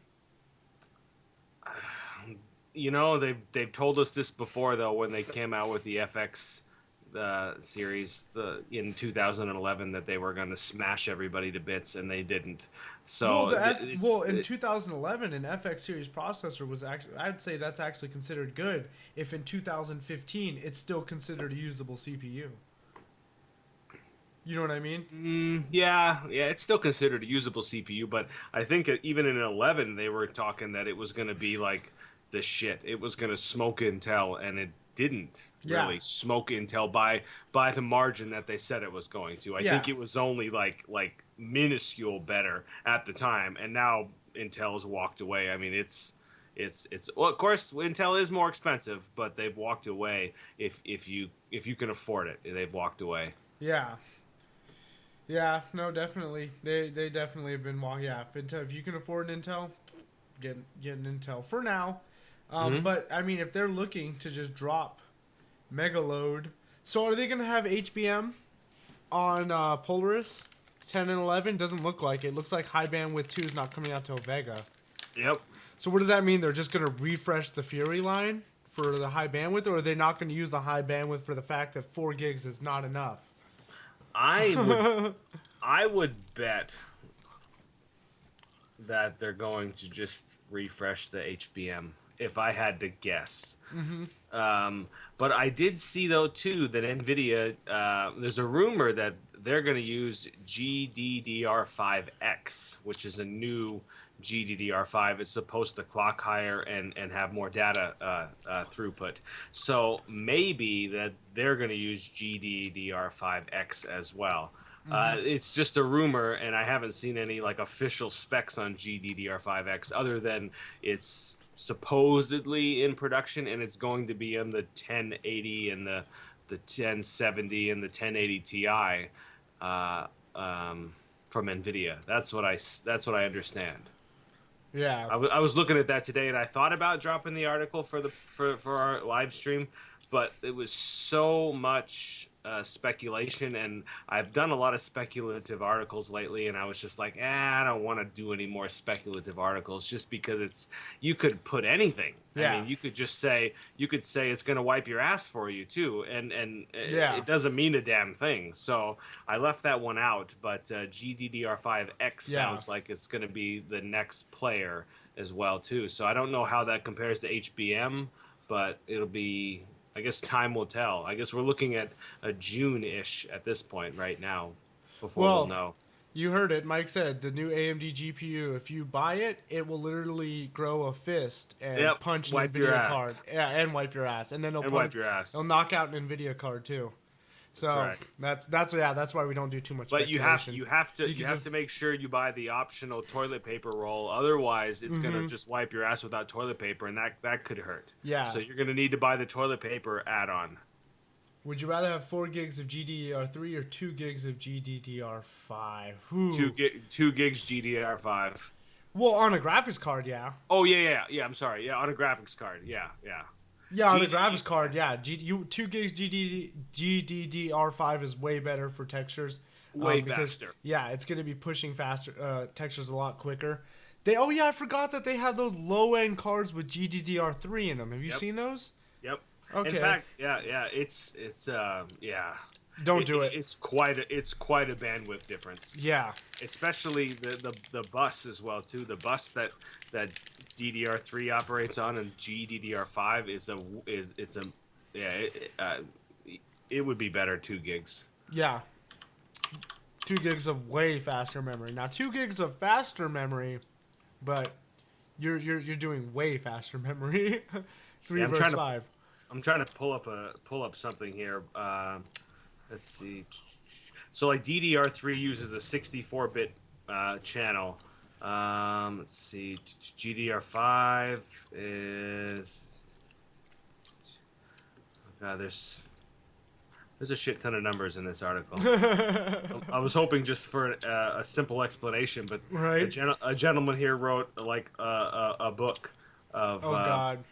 You know, they've told us this before though when they came out with the FX series in 2011 that they were going to smash everybody to bits, and they didn't. Well, So in 2011, an FX series processor was actually. I'd say that's actually considered good. If in 2015, it's still considered a usable CPU. You know what I mean? yeah, it's still considered a usable CPU, but I think even in 11 they were talking that it was going to be like the shit. It was going to smoke Intel, and it didn't Yeah. really smoke Intel by the margin that they said it was going to. I think Yeah. it was only like minuscule better at the time, and now Intel's walked away. I mean, it's well, of course Intel is more expensive, but they've walked away. If you can afford it, they've walked away. Yeah. Yeah. No, definitely. They definitely have been. Yeah. If you can afford an Intel, get an Intel for now. Mhm. But I mean, if they're looking to just drop mega load, so are they going to have HBM on Polaris 10 and 11? Doesn't look like it. Looks like high bandwidth 2 is not coming out till Vega. Yep. So what does that mean? They're just going to refresh the Fury line for the high bandwidth, or are they not going to use the high bandwidth for the fact that 4 gigs is not enough? I would bet that they're going to just refresh the HBM if I had to guess. But I did see though too that Nvidia there's a rumor that they're going to use GDDR5X, which is a new GDDR5. It's supposed to clock higher and have more data throughput. So maybe that they're going to use GDDR5X as well. It's just a rumor, and I haven't seen any like official specs on GDDR5X other than it's supposedly in production, and it's going to be in the 1080 and the 1070 and the 1080 Ti from Nvidia. That's what I understand. Yeah. I was looking at that today, and I thought about dropping the article for our live stream, but it was so much speculation, and I've done a lot of speculative articles lately, and I was just like, I don't want to do any more speculative articles, just because you could put anything. Yeah. I mean, you could say it's going to wipe your ass for you too, and Yeah. it doesn't mean a damn thing. So I left that one out, but GDDR5X sounds like it's going to be the next player as well too. So I don't know how that compares to HBM, but it'll be, I guess time will tell. I guess we're looking at a June-ish at this point right now before we'll know. You heard it. Mike said the new AMD GPU, if you buy it, it will literally grow a fist and punch an wipe your NVIDIA ass. card. Yeah, and wipe your ass. And then it'll wipe your ass. It'll knock out an NVIDIA card too. So That's right. that's why we don't do too much. But you have speculation. to make sure you buy the optional toilet paper roll. Otherwise, it's gonna just wipe your ass without toilet paper, and that could hurt. Yeah. So you're gonna need to buy the toilet paper add-on. Would you rather have 4 gigs of GDDR3 or 2 gigs of GDDR5? 2 gigs GDDR5. Well, on a graphics card, yeah. Oh yeah. I'm sorry. Yeah, on a graphics card. Yeah. Yeah, on the graphics card, yeah. 2 gigs GDDR5 is way better for textures. Way faster. Yeah, it's going to be pushing faster textures a lot quicker. I forgot that they have those low-end cards with GDDR3 in them. Have you seen those? Yep. Okay. In fact, yeah, it's Don't do it. It's quite a bandwidth difference. Yeah. Especially the bus as well too. The bus that DDR3 operates on and GDDR5 it would be better 2 gigs. Yeah. 2 gigs of way faster memory. Now 2 gigs of faster memory, but you're doing way faster memory. 3 versus 5. I'm trying to pull up something here. Let's see. So like DDR3 uses a 64-bit channel. Let's see. GDDR5 is. Oh God, there's a shit ton of numbers in this article. I was hoping just for a simple explanation, but right. a gentleman here wrote like a book of. Oh God.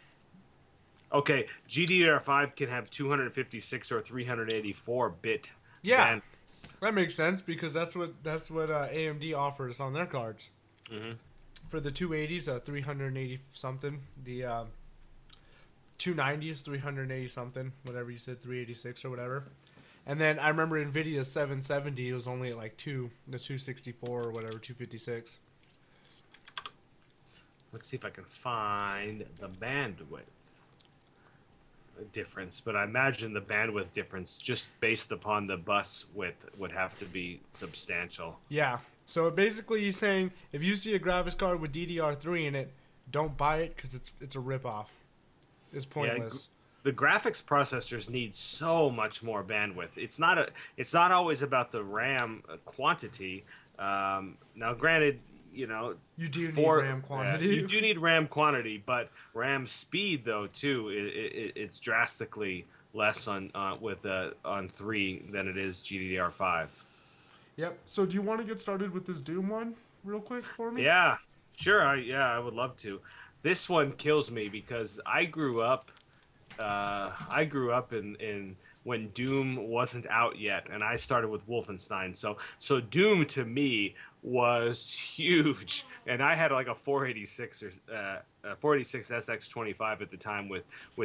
Okay, GDDR5 can have 256 or 384 bit Yeah, bandwidths. that makes sense because that's what AMD offers on their cards. Hmm. For the 280s, 380 something. The 290s, 380 something. Whatever you said, 386 or whatever. And then I remember Nvidia's 770. It was only at like the 264 or whatever, 256. Let's see if I can find the bandwidth difference, but I imagine the bandwidth difference just based upon the bus width would have to be substantial. Yeah. So basically, he's saying if you see a graphics card with DDR3 in it, don't buy it because it's a ripoff. It's pointless. The graphics processors need so much more bandwidth. It's not always about the RAM quantity. Now, granted, You do need for RAM quantity. you do need RAM quantity, but RAM speed though too, it's drastically less on 3 than it is GDDR5. Yep. So do you want to get started with this Doom one real quick for me? Yeah, sure. I would love to. This one kills me because I grew up. In when Doom wasn't out yet, and I started with Wolfenstein. So Doom to me was huge, and I had like a 486 or a 486 SX25 at the time with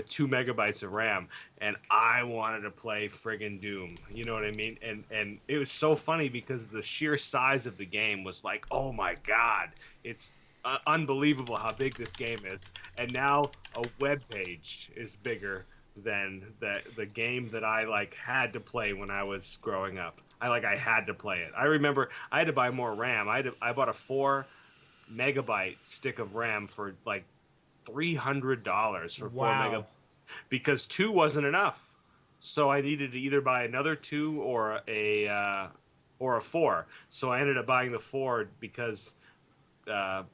2 MB of RAM, and I wanted to play friggin' Doom. You know what I mean? And it was so funny because the sheer size of the game was like, oh my god, it's unbelievable how big this game is. And now a web page is bigger than the game that I like had to play when I was growing up. I had to play it. I remember I had to buy more RAM. I bought a 4 MB stick of RAM for like $300 for Wow. 4 MB because 2 wasn't enough. So I needed to either buy another 2 or a 4. So I ended up buying the 4 because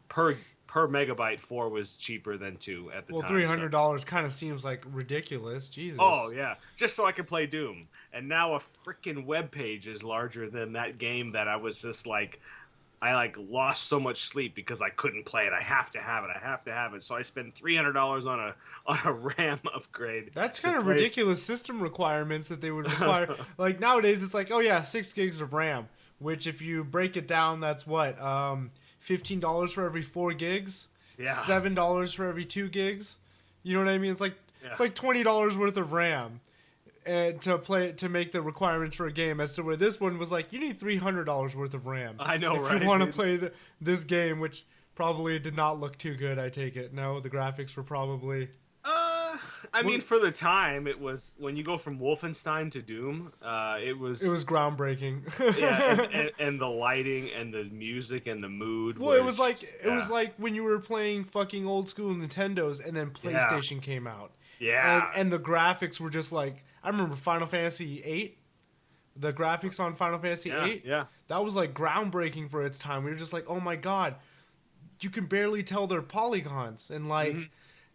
per megabyte 4 was cheaper than 2 at the Well, time. $300 kind of seems like ridiculous. Jesus. Oh yeah, just so I could play Doom. And now a freaking web page is larger than that game that I was just like, I like lost so much sleep because I couldn't play it. I have to have it. I have to have it. So I spent $300 on a RAM upgrade. That's to kind of play- ridiculous system requirements that they would require. Like nowadays, it's like, oh yeah, 6 gigs of RAM. Which, if you break it down, that's what $15 for every 4 gigs. Yeah. $7 for every 2 gigs. You know what I mean? It's like $20 worth of RAM, and to make the requirements for a game. As to where this one was like, you need $300 worth of RAM. I know, if right? you want to play this game, which probably did not look too good. I take it. No, the graphics were probably. I mean, for the time, it was when you go from Wolfenstein to Doom. It was groundbreaking. yeah, and the lighting and the music and the mood. Well, it was like when you were playing fucking old school Nintendos, and then PlayStation came out. Yeah, and the graphics were just like, I remember Final Fantasy VIII. The graphics on Final Fantasy VIII. Yeah, that was like groundbreaking for its time. We were just like, oh my god, you can barely tell they're polygons, and like,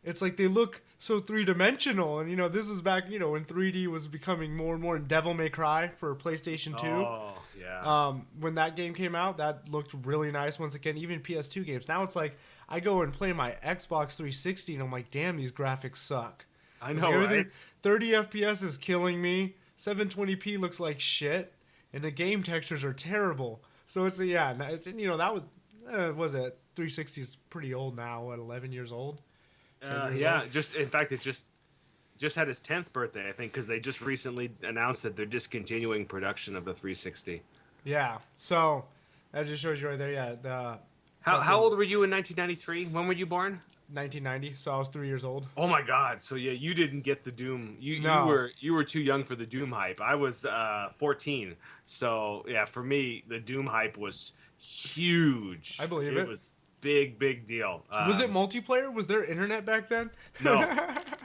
it's like they look so 3-dimensional. And this was back when 3D was becoming more and more. In Devil May Cry for PlayStation 2. Oh yeah. When that game came out, that looked really nice. Once again, even PS2 games. Now it's like I go and play my Xbox 360, and I'm like, damn, these graphics suck. I know, right? 30 FPS is killing me. 720p looks like shit, and the game textures are terrible. So that was it. 360 is pretty old now. At 11 years old. Yeah, old. In fact, it just had its 10th birthday, I think, because they just recently announced that they're discontinuing production of the 360. Yeah, so that just shows you right there. Yeah, how old were you in 1993? When were you born? 1990. So I was 3 years old. Oh my God! So yeah, you didn't get the Doom. No. You were too young for the Doom hype. I was 14. So yeah, for me, the Doom hype was huge. I believe it. It was big deal. Was it multiplayer? Was there internet back then? No.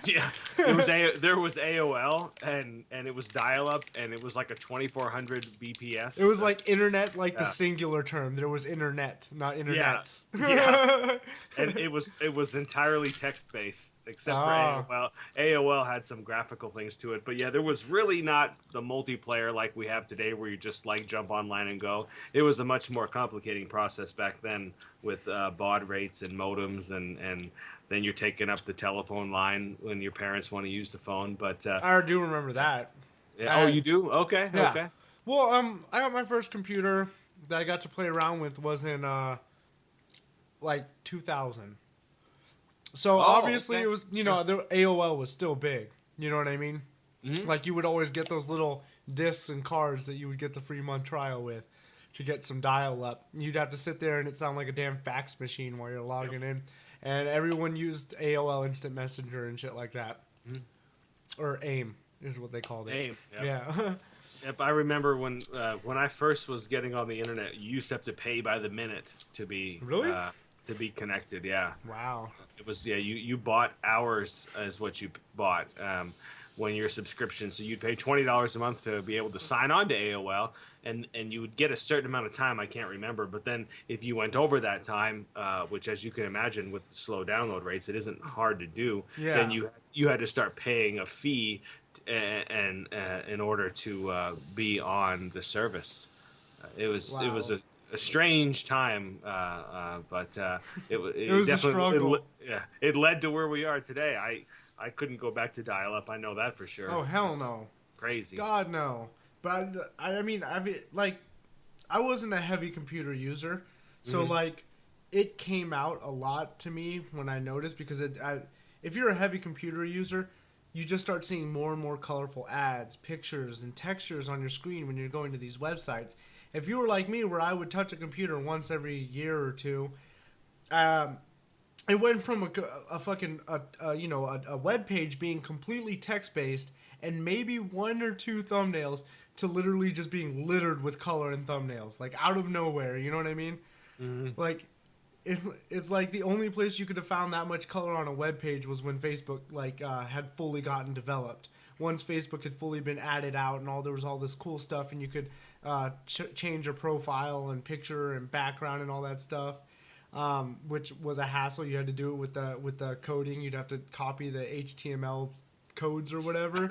Yeah, there was AOL and it was dial up and it was like a 2400 BPS. It was like internet, like the singular term. There was internet, not internets. Yeah. And it was entirely text based except for AOL. AOL had some graphical things to it, but yeah, there was really not the multiplayer like we have today where you just like jump online and go. It was a much more complicating process back then with baud rates and modems and then you're taking up the telephone line when your parents just want to use the phone. But I do remember that. yeah, oh, you do? Okay, Yeah. okay. Well, I got my first computer that I got to play around with was in like 2000. So obviously okay. it was, the AOL was still big. You know what I mean? Mhm. Like you would always get those little discs and cards that you would get the free month trial with to get some dial up. You'd have to sit there and it sounded like a damn fax machine while you're logging in. And everyone used AOL Instant Messenger and shit like that. Mhm. Or AIM is what they called it. AIM, yep. Yeah. Yep, I remember when I first was getting on the internet, you used to have to pay by the minute to be Really? To be connected. Yeah, Wow. it was. Yeah, you bought hours as what you bought when your subscription. So you'd pay $20 a month to be able to sign on to AOL, and you would get a certain amount of time. I can't remember, but then if you went over that time, which as you can imagine with the slow download rates, it isn't hard to do. Yeah. Then you had to start paying a fee and in order to be on the service. It was a strange time, but it It was a struggle. It led to where we are today. I couldn't go back to dial up. I know that for sure. Oh, hell no. Crazy. God, no. But I mean, I wasn't a heavy computer user. So, like, it came out a lot to me when I noticed because if you're a heavy computer user, you just start seeing more and more colorful ads, pictures, and textures on your screen when you're going to these websites. If you were like me, where I would touch a computer once every year or two, it went from a web page being completely text based and maybe one or two thumbnails to literally just being littered with color and thumbnails, like out of nowhere. You know what I mean? Mm-hmm. Like, it's like the only place you could have found that much color on a web page was when Facebook had fully gotten developed. Once Facebook had fully been added out and there was all this cool stuff, and you could change your profile and picture and background and all that stuff, which was a hassle. You had to do it with the coding. You'd have to copy the HTML codes or whatever,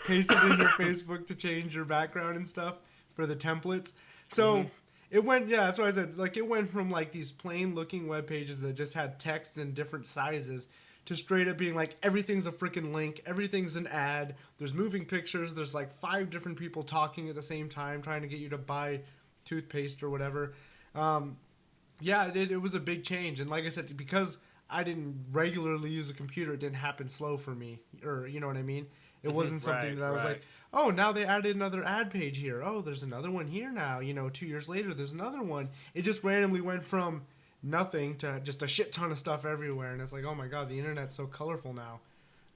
paste it in your Facebook to change your background and stuff for the templates. So. It went, yeah, that's what I said. Like, it went from, like, these plain-looking web pages that just had text in different sizes to straight up being, like, everything's a freaking link, everything's an ad, there's moving pictures, there's, like, 5 different people talking at the same time trying to get you to buy toothpaste or whatever. Yeah, it was a big change. And like I said, because I didn't regularly use a computer, it didn't happen slow for me. Or, you know what I mean? It wasn't something that I was like, oh, now they added another ad page here. Oh, there's another one here now. 2 years later, there's another one. It just randomly went from nothing to just a shit ton of stuff everywhere. And it's like, oh my God, the internet's so colorful now.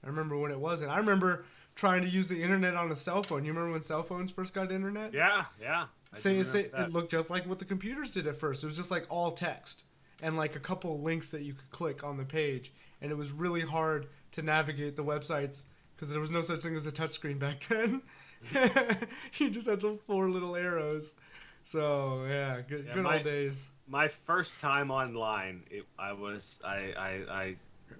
I remember when it wasn't. I remember trying to use the internet on a cell phone. You remember when cell phones first got internet? Yeah. It looked just like what the computers did at first. It was just like all text and like a couple links that you could click on the page. And it was really hard to navigate the websites because there was no such thing as a touchscreen back then. You just had the 4 little arrows. So yeah, good old days. My first time online, I logged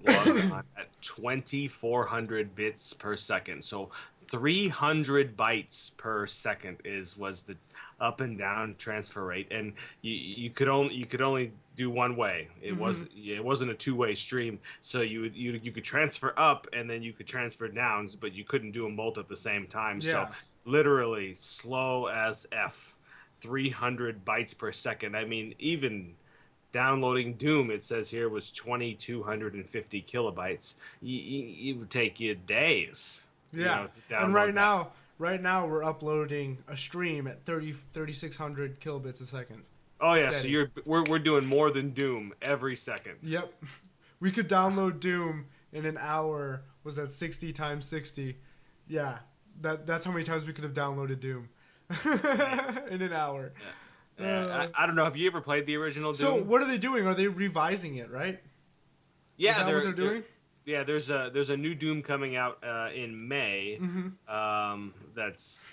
on at 2,400 bits per second. So 300 bytes per second was the up and down transfer rate, and you could only do one way. It wasn't a two-way stream. So you could transfer up and then you could transfer down, but you couldn't do them both at the same time. Yeah. So literally slow as F, 300 bytes per second. I mean, even downloading Doom, it says here, was 2,250 kilobytes. It would take you days. Yeah, and right now we're uploading a stream at 3,600 kilobits a second. Oh yeah, steady. So we're doing more than Doom every second. Yep, we could download Doom in an hour. Was that 60 times 60? Yeah, that's how many times we could have downloaded Doom in an hour. Yeah. I don't know. Have you ever played the original Doom? So what are they doing? Are they revising it? Right? Yeah, is that what they're doing? Yeah, there's a new Doom coming out in May. That's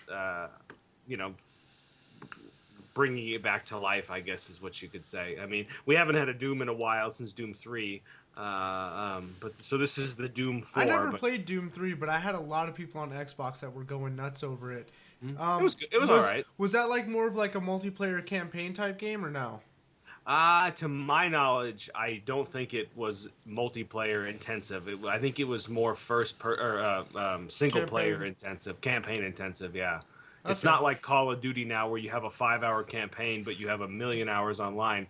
bringing it back to life, I guess is what you could say. I mean, we haven't had a Doom in a while since Doom 3. But so this is the Doom 4. I never played Doom 3, but I had a lot of people on Xbox that were going nuts over it. It was all right. Was that like more of like a multiplayer campaign type game or no? To my knowledge, I don't think it was multiplayer intensive. I think it was more single player Campaign. intensive, campaign intensive. Yeah, it's Okay. not like Call of Duty now where you have a 5 hour campaign, but you have a million hours online.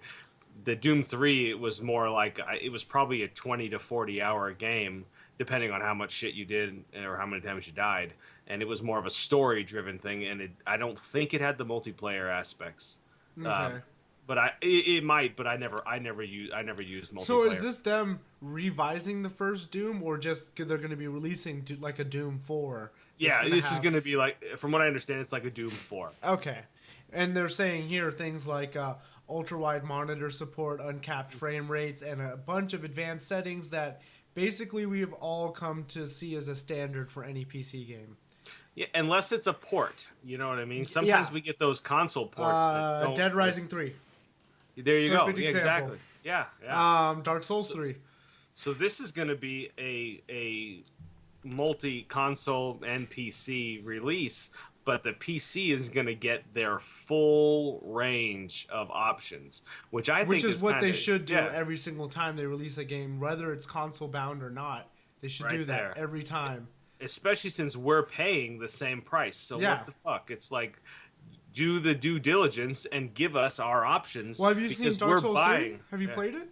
The Doom 3 was more like it was probably a 20 to 40 hour game, depending on how much shit you did or how many times you died. And it was more of a story driven thing, and I don't think it had the multiplayer aspects. Um, Okay. but it might, but I never used So is multiplayer. this them revising the first Doom, or just they're going to be releasing like a Doom 4? That's Yeah, going to this is have going to be like, from what I understand, it's like a Doom 4. okay, and they're saying here things like ultra wide monitor support, uncapped frame rates, and a bunch of advanced settings that basically we have all come to see as a standard for any PC game. Yeah, unless it's a port, you know what I mean. Yeah, Sometimes we get those console ports that don't. Dead Rising 3, There you go. perfect Yeah, example. exactly. Yeah, yeah. Dark Souls So, 3. so this is going to be a multi-console and PC release, but the PC is going to get their full range of options, which I Which think is what they kinda, should do yeah, every single time they release a game, whether it's console bound or not. They should right do that there. every time. Especially since we're paying the same price. So Yeah. what the fuck? It's like, do the due diligence and give us our options Well, have you seen because Dark we're Souls 3? buying. Have you Yeah. played it?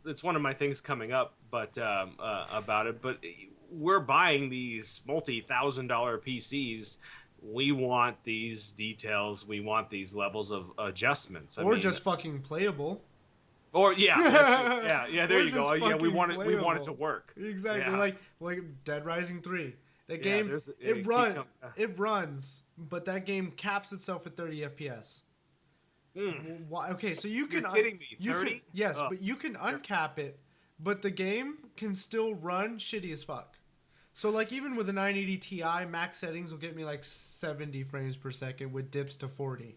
It's one of my things coming up, but about it. But we're buying these multi-$1,000 PCs. We want these details. We want these levels of adjustments. Or just fucking playable. or yeah, that's it. Yeah. There Or you go. just Yeah, we fucking want it. We want it to playable. work. Exactly, Yeah. like Dead Rising 3. That Yeah, game there's- it keep run com- it runs, but that game caps itself at 30 FPS. Why? Okay, so you can You're kidding me, You can, 30? yes, Oh. but you can uncap it, but the game can still run shitty as fuck. So like even with a 980 Ti, max settings will get me like 70 frames per second with dips to 40.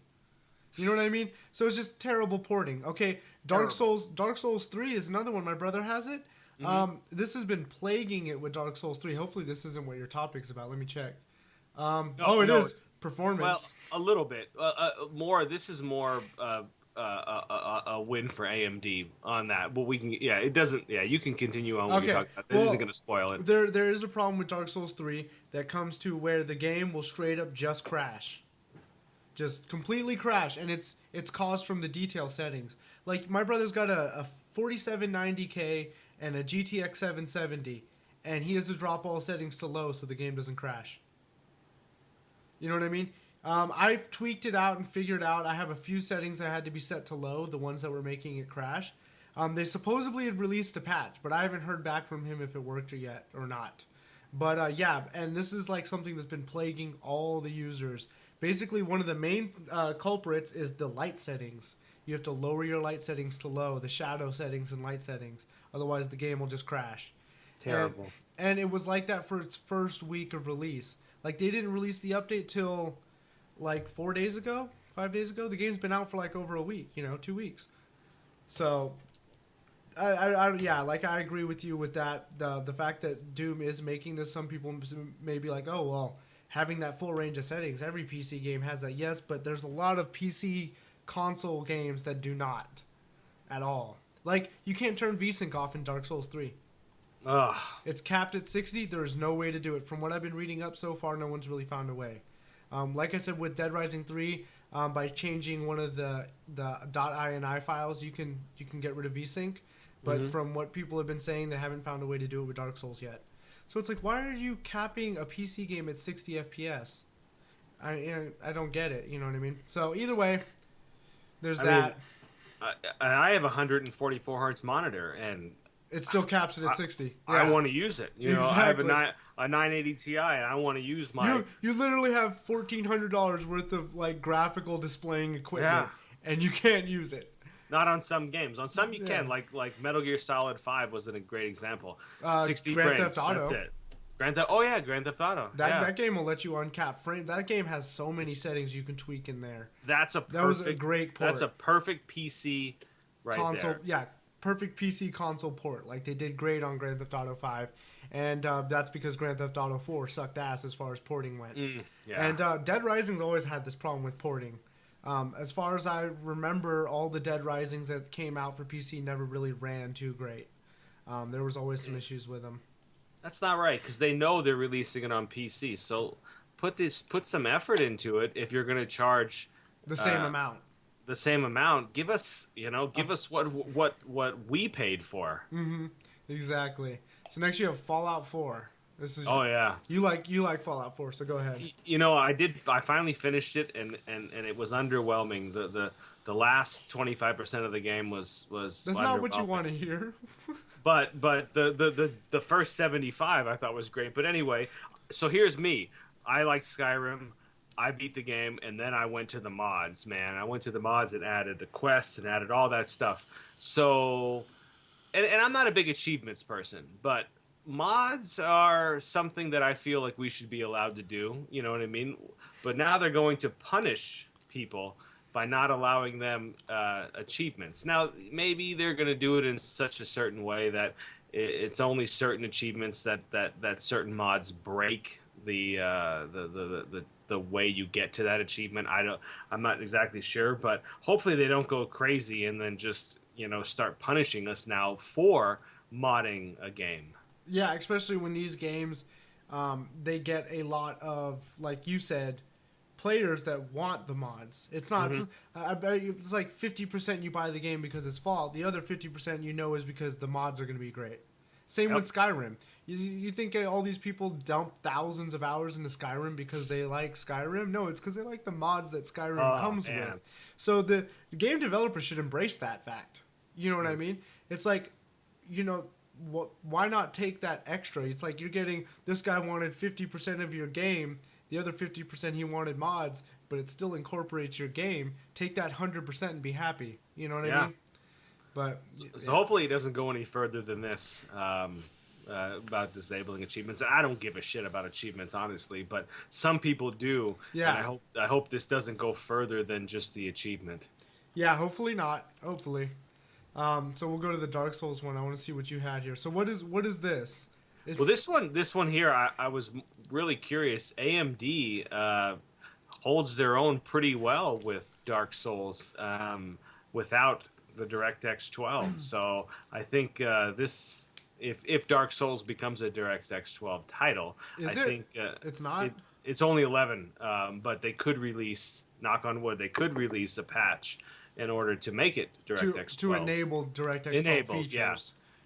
You know what I mean? So it's just terrible porting. Okay, Terrible. Dark Souls 3 is another one. My brother has it. This has been plaguing it with Dark Souls 3. Hopefully this isn't what your topic's about. Let me check. No, It no, is. Performance. Well, a little bit. More. This is more a win for AMD on that. But we can. Yeah, it doesn't. Yeah, you can continue on. What Okay, you talk about. It well, isn't going to spoil it. there is a problem with Dark Souls 3 that comes to where the game will straight up just crash. Just completely crash, and it's caused from the detail settings. Like my brother's got a 4790K and a GTX 770, and he has to drop all settings to low so the game doesn't crash. You know what I mean? I've tweaked it out and figured out. I have a few settings that had to be set to low, the ones that were making it crash. They supposedly had released a patch, but I haven't heard back from him if it worked yet or not. But yeah, and this is like something that's been plaguing all the users. Basically, one of the main culprits is the light settings. You have to lower your light settings to low, the shadow settings and light settings. Otherwise, the game will just crash. Terrible. And it was like that for its first week of release. Like, they didn't release the update till, like, 4 days ago? 5 days ago? The game's been out for, like, over a week, 2 weeks. So, yeah, like, I agree with you with that. The fact that Doom is making this, some people may be like, oh, well, having that full range of settings, every PC game has that. Yes, but there's a lot of PC console games that do not at all. Like, you can't turn VSync off in Dark Souls 3. Ugh. It's capped at 60. There is no way to do it. From what I've been reading up so far, no one's really found a way. Like I said, with Dead Rising 3, by changing one of the .ini files, you can get rid of VSync. But from what people have been saying, they haven't found a way to do it with Dark Souls yet. So it's like, why are you capping a PC game at 60 FPS? I don't get it. You know what I mean? So either way, there's that. I have a 144 hertz monitor, and It still caps it at 60. I Yeah. want to use it. You know, I have Exactly. a 980 Ti, and I want to use my. You literally have $1,400 worth of like graphical displaying equipment, Yeah. and you can't use it. Not on some games. On some you Yeah. can, like Metal Gear Solid 5 was a great example. 60 Grand frames. Theft Auto. That's it. Grand Theft. Oh yeah, Grand Theft Auto. That game will let you uncap frame. That game has so many settings you can tweak in there. That's a perfect. That was a great port. That's a perfect PC right console, there. yeah, perfect PC console port. Like they did great on Grand Theft Auto 5, and that's because Grand Theft Auto 4 sucked ass as far as porting went. Yeah. And Dead Rising's always had this problem with porting. As far as I remember, all the Dead Risings that came out for PC never really ran too great. There was always some issues with them. That's not right because they know they're releasing it on PC. So put some effort into it if you're going to charge The same amount. the same amount. Give us what we paid for. Mm-hmm. Exactly. So next you have Fallout 4. This is Oh yeah. you like Fallout 4, so go ahead. You know, I finally finished it and it was underwhelming. The last 25% of the game was That's not what you want to hear. But the first 75 I thought was great. But anyway, so here's me. I like Skyrim. I beat the game and then I went to the mods, man. I went to the mods and added the quests and added all that stuff. So and I'm not a big achievements person, but mods are something that I feel like we should be allowed to do. You know what I mean? But now they're going to punish people by not allowing them achievements. Now, maybe they're going to do it in such a certain way that it's only certain achievements that certain mods break the way you get to that achievement. I'm not exactly sure, but hopefully they don't go crazy and then just start punishing us now for modding a game. Yeah, especially when these games, they get a lot of, like you said, players that want the mods. It's not. I bet you it's like 50% you buy the game because it's Fallout. The other 50% is because the mods are going to be great. Same with Skyrim. You think all these people dump thousands of hours into Skyrim because they like Skyrim? No, it's because they like the mods that Skyrim comes with. So the game developers should embrace that fact. You know what I mean? It's like, why not take that extra? It's like you're getting, this guy wanted 50% of your game, the other 50% he wanted mods, but it still incorporates your game. Take that 100% and be happy. You know what I mean? But so hopefully it doesn't go any further than this about disabling achievements. I don't give a shit about achievements, honestly, but some people do. Yeah. And I hope this doesn't go further than just the achievement. Yeah, hopefully not. Hopefully. So we'll go to the Dark Souls one. I want to see what you had here. So what is this? Well, this one here, I was really curious. AMD holds their own pretty well with Dark Souls without the DirectX 12. So I think this, if Dark Souls becomes a DirectX 12 title, think it's not. It's only 11, but they could release, knock on wood, they could release a patch in order to make it DirectX 12. To enable DirectX 12 features. Yeah.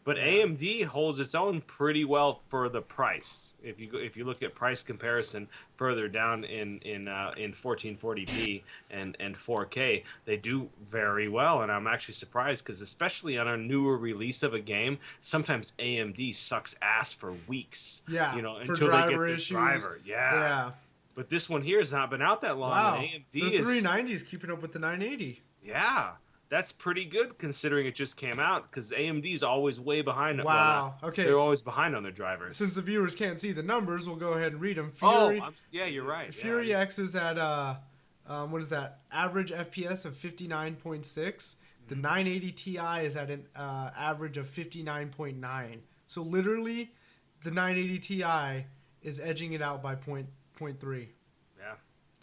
But AMD holds its own pretty well for the price. If you look at price comparison further down in 1440p and 4K, they do very well, and I'm actually surprised because especially on a newer release of a game, sometimes AMD sucks ass for weeks. Yeah, until they get the driver. Yeah. But this one here has not been out that long. Wow. And AMD the 390 is keeping up with the 980. Yeah. That's pretty good considering it just came out because AMD is always way behind. Wow. Okay. They're always behind on their drivers. Since the viewers can't see the numbers, we'll go ahead and read them. Yeah, you're right. Fury X is at what is that? Average FPS of 59.6. The 980 Ti is at an average of 59.9. So literally, the 980 Ti is edging it out by 0.3.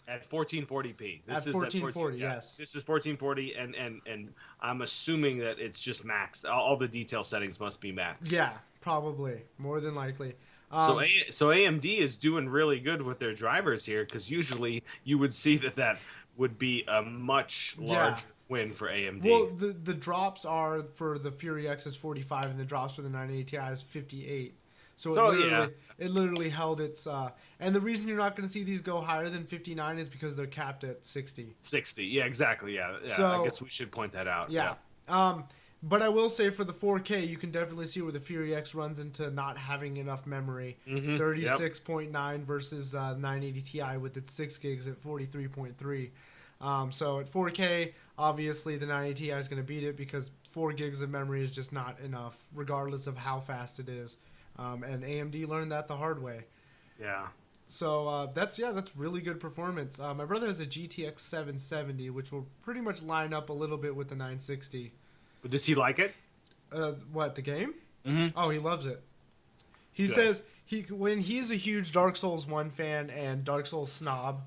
At 1440p. This is 1440, yes. This is 1440, and I'm assuming that it's just maxed. All the detail settings must be maxed. Yeah, probably. More than likely. So AMD is doing really good with their drivers here, because usually you would see that would be a much larger win for AMD. Well, the drops are for the Fury X is 45, and the drops for the 980 Ti is 58. So it literally held its... and the reason you're not going to see these go higher than 59 is because they're capped at 60. 60, yeah, exactly, yeah. So, I guess we should point that out. Yeah. But I will say for the 4K, you can definitely see where the Fury X runs into not having enough memory. 36.9 versus 980 Ti with its 6 gigs at 43.3. So at 4K, obviously the 980 Ti is going to beat it because 4 gigs of memory is just not enough, regardless of how fast it is. And AMD learned that the hard way. Yeah. So that's really good performance. My brother has a GTX 770, which will pretty much line up a little bit with the 960. Does he like it? What, the game? Mm-hmm. Oh, he loves it. He says when he's a huge Dark Souls 1 fan and Dark Souls snob,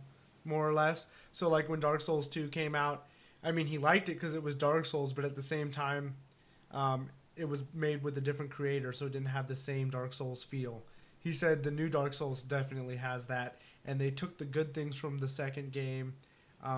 more or less. So like when Dark Souls 2 came out, I mean, he liked it because it was Dark Souls, but at the same time, it was made with a different creator, so it didn't have the same Dark Souls feel. He said the new Dark Souls definitely has that, and they took the good things from the second game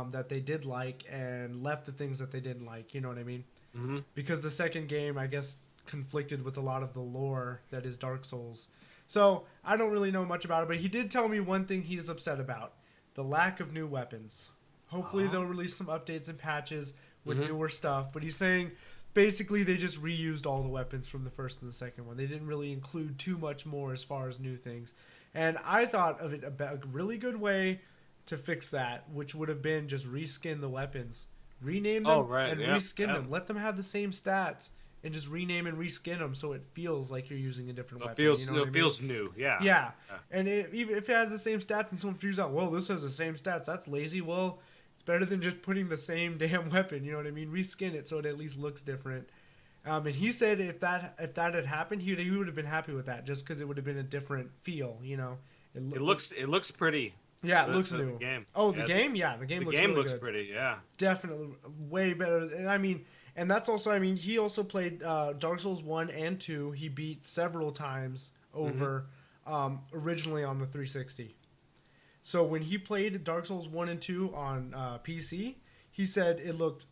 that they did like and left the things that they didn't like. You know what I mean? Mm-hmm. Because the second game, I guess, conflicted with a lot of the lore that is Dark Souls. So I don't really know much about it, but he did tell me one thing he is upset about: the lack of new weapons. Hopefully they'll release some updates and patches with newer stuff. But he's saying basically they just reused all the weapons from the first and the second one. They didn't really include too much more as far as new things. And I thought of it a really good way to fix that, which would have been just reskin the weapons. Rename them and reskin them. Let them have the same stats and just rename and reskin them so it feels like you're using a different weapon. It feels new, yeah. Yeah. And even if it has the same stats and someone figures out, well, this has the same stats, that's lazy. Well, it's better than just putting the same damn weapon, you know what I mean? Reskin it so it at least looks different. And he said if that had happened, he would have been happy with that just because it would have been a different feel, you know? It looks pretty. Yeah, it looks new. The game. Oh, the game? Yeah, the game looks really looks good. pretty, yeah. Definitely way better. And I mean, and that's also, I mean, he also played Dark Souls 1 and 2. He beat several times over originally on the 360. So when he played Dark Souls 1 and 2 on PC, he said it looked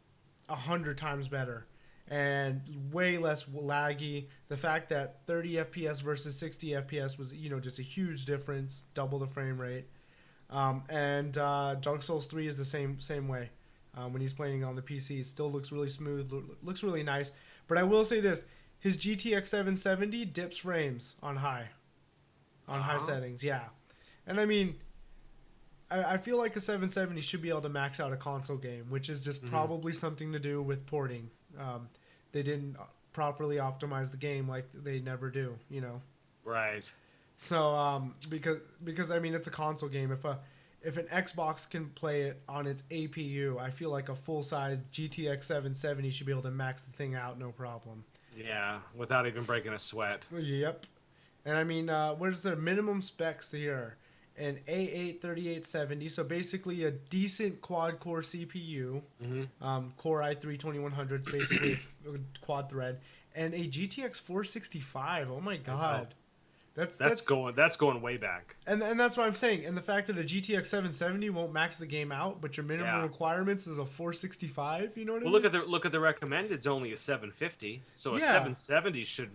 100 times better and way less laggy. The fact that 30 FPS versus 60 FPS was, you know, just a huge difference, double the frame rate. And Dark Souls 3 is the same way. When he's playing on the PC, it still looks really smooth, looks really nice. But I will say this, his GTX 770 dips frames on high settings, yeah. And I mean, I feel like a 770 should be able to max out a console game, which is just probably something to do with porting. They didn't properly optimize the game like they never do, you know. Right. So because I mean it's a console game. If an Xbox can play it on its APU, I feel like a full size GTX 770 should be able to max the thing out no problem. Yeah, without even breaking a sweat. Yep. And I mean, where's their minimum specs here? An A8 3870, so basically a decent quad core CPU, Core i3 2100, basically a quad thread, and a GTX 465. Oh my god. That's going way back. And that's what I'm saying. And the fact that a GTX 770 won't max the game out, but your minimum requirements is a 465, you know what I mean? Look at the recommended. It's only a 750. So a 770 should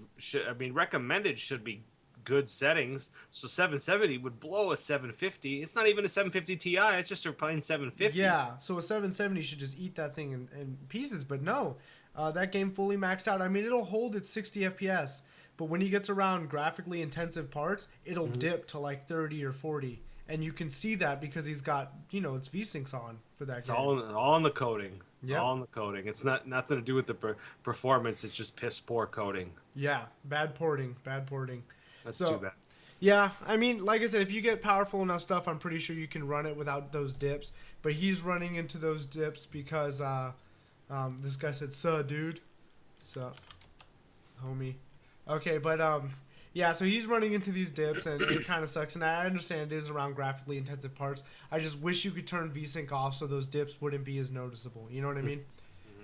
I mean recommended should be good settings. So 770 would blow a 750. It's not even a 750 Ti. It's just a plain 750. Yeah. So a 770 should just eat that thing in pieces. But no, that game fully maxed out. I mean, it'll hold its 60 FPS. But when he gets around graphically intensive parts, it'll dip to like 30 or 40. And you can see that because he's got, you know, it's VSyncs on for that game. All in the coding. Yeah. All in the coding. It's nothing to do with the performance. It's just piss poor coding. Yeah. Bad porting. That's too bad. Yeah. I mean, like I said, if you get powerful enough stuff, I'm pretty sure you can run it without those dips. But he's running into those dips because this guy said, "Suh, dude." Sup, homie. Okay, but yeah, so he's running into these dips, and it kind of sucks. And I understand it is around graphically intensive parts. I just wish you could turn VSync off so those dips wouldn't be as noticeable. You know what I mean?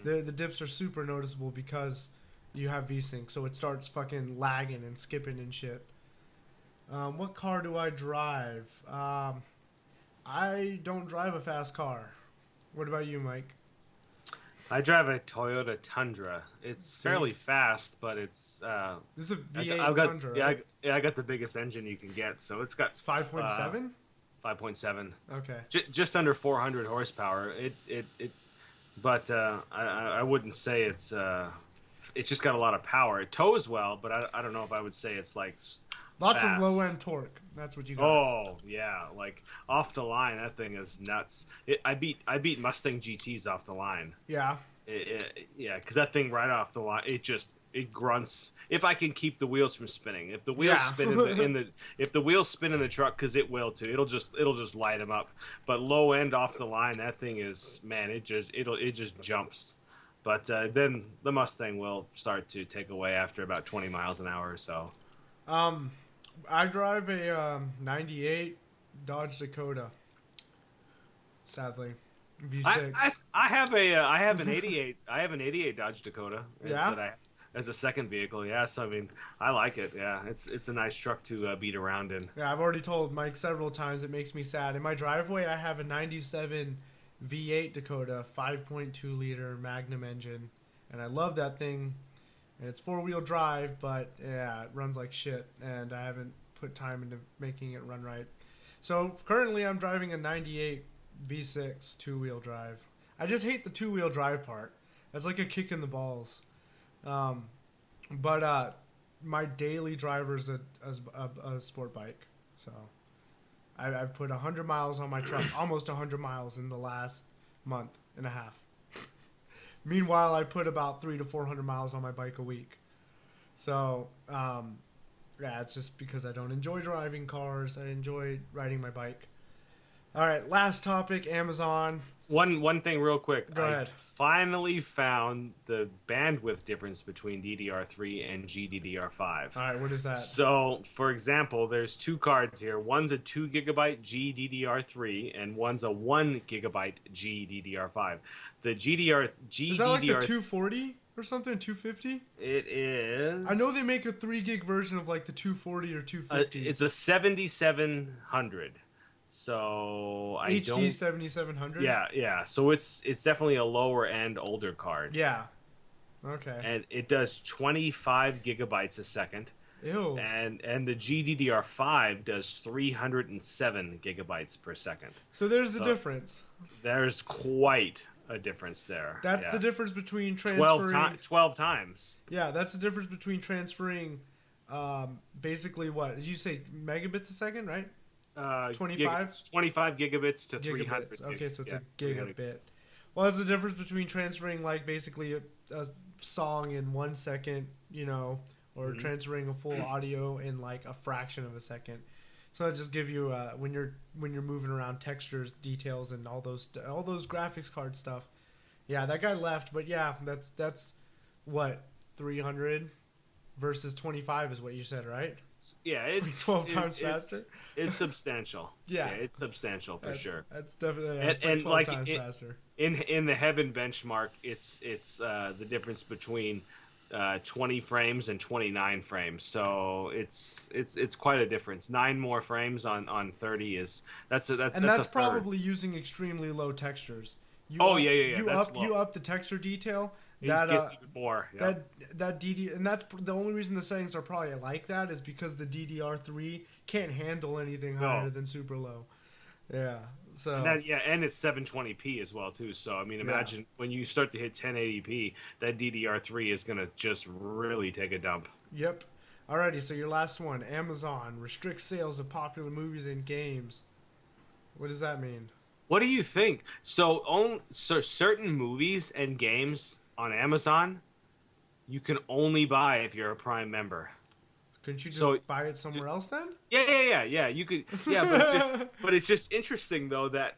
The dips are super noticeable because you have VSync, so it starts fucking lagging and skipping and shit. What car do I drive? I don't drive a fast car. What about you, Mike? I drive a Toyota Tundra. It's fairly fast, but it's this is a V8 Tundra. Yeah, right? I got the biggest engine you can get, so it's got 5.7. 5.7. Okay. Just under 400 horsepower. But I wouldn't say it's just got a lot of power. It tows well, but I don't know if I would say it's like lots fast. of low end torque. That's what you got. Oh yeah, like off the line, that thing is nuts. I beat Mustang GTs off the line. Yeah. Yeah, because that thing right off the line, it grunts. If I can keep the wheels from spinning, if the wheels spin if the wheels spin in the truck, because it will too, it'll just light them up. But low end off the line, that thing is, man, it just jumps. But then the Mustang will start to take away after about 20 miles an hour or so. I drive a 98 Dodge Dakota. Sadly. V6. I have an '88 Dodge Dakota. Yeah? As a second vehicle. Yeah, so I mean I like it. Yeah, it's a nice truck to beat around in. Yeah, I've already told Mike several times it makes me sad. In my driveway, I have a 97 V8 Dakota 5.2 liter Magnum engine, and I love that thing. And it's four-wheel drive, but yeah, it runs like shit, and I haven't put time into making it run right. So currently, I'm driving a 98 V6 two-wheel drive. I just hate the two-wheel drive part. That's like a kick in the balls. Um, but my daily driver is a sport bike, so I've put 100 miles on my truck, almost 100 miles in the last month and a half. Meanwhile, I put about 300 to 400 miles on my bike a week. So, yeah, it's just because I don't enjoy driving cars. I enjoy riding my bike. All right, last topic, Amazon. One thing real quick. Go ahead. Finally found the bandwidth difference between DDR3 and GDDR5. All right, what is that? So, for example, there's two cards here. One's a 2 gigabyte GDDR3 and one's a 1 gigabyte GDDR5. The GDDR Is that like the 240 or something? 250? It is. I know they make a 3 gig version of like the 240 or 250. It's a 7700. So I HD don't. 7700. Yeah. So it's definitely a lower end, older card. Yeah. Okay. And it does 25 gigabytes a second. Ew. And the GDDR5 does 307 gigabytes per second. So there's a difference. There's quite a difference there. That's the difference between transferring 12 times. Yeah, that's the difference between transferring basically what? Did you say megabits a second, right? 25? 25 gigabits to 300. Gigabits. Okay, so it's a gigabit. Well, that's the difference between transferring like basically a song in 1 second, or transferring a full audio in like a fraction of a second. So that just give you when you're moving around textures, details, and all those graphics card stuff. Yeah, that guy left, but yeah, that's what 300 versus 25 is what you said, right? Yeah, it's like 12 times faster. It's substantial. Yeah, it's substantial for sure. That's definitely and 12 times faster. In the Heaven benchmark, it's the difference between 20 frames and 29 frames. So it's quite a difference. 9 more frames on 30 is that's probably using extremely low textures. You up the texture detail. That gets even more. Yeah. That DD and that's the only reason the settings are probably like that is because the DDR3 can't handle anything higher than super low. Yeah. So and it's 720p as well too. So I mean, imagine when you start to hit 1080p, that DDR3 is gonna just really take a dump. Yep. Alrighty, so your last one, Amazon restricts sales of popular movies and games. What does that mean? What do you think? So certain movies and games on Amazon, you can only buy if you're a Prime member. Couldn't you just buy it somewhere else then? Yeah. You could. Yeah, but it's just interesting though that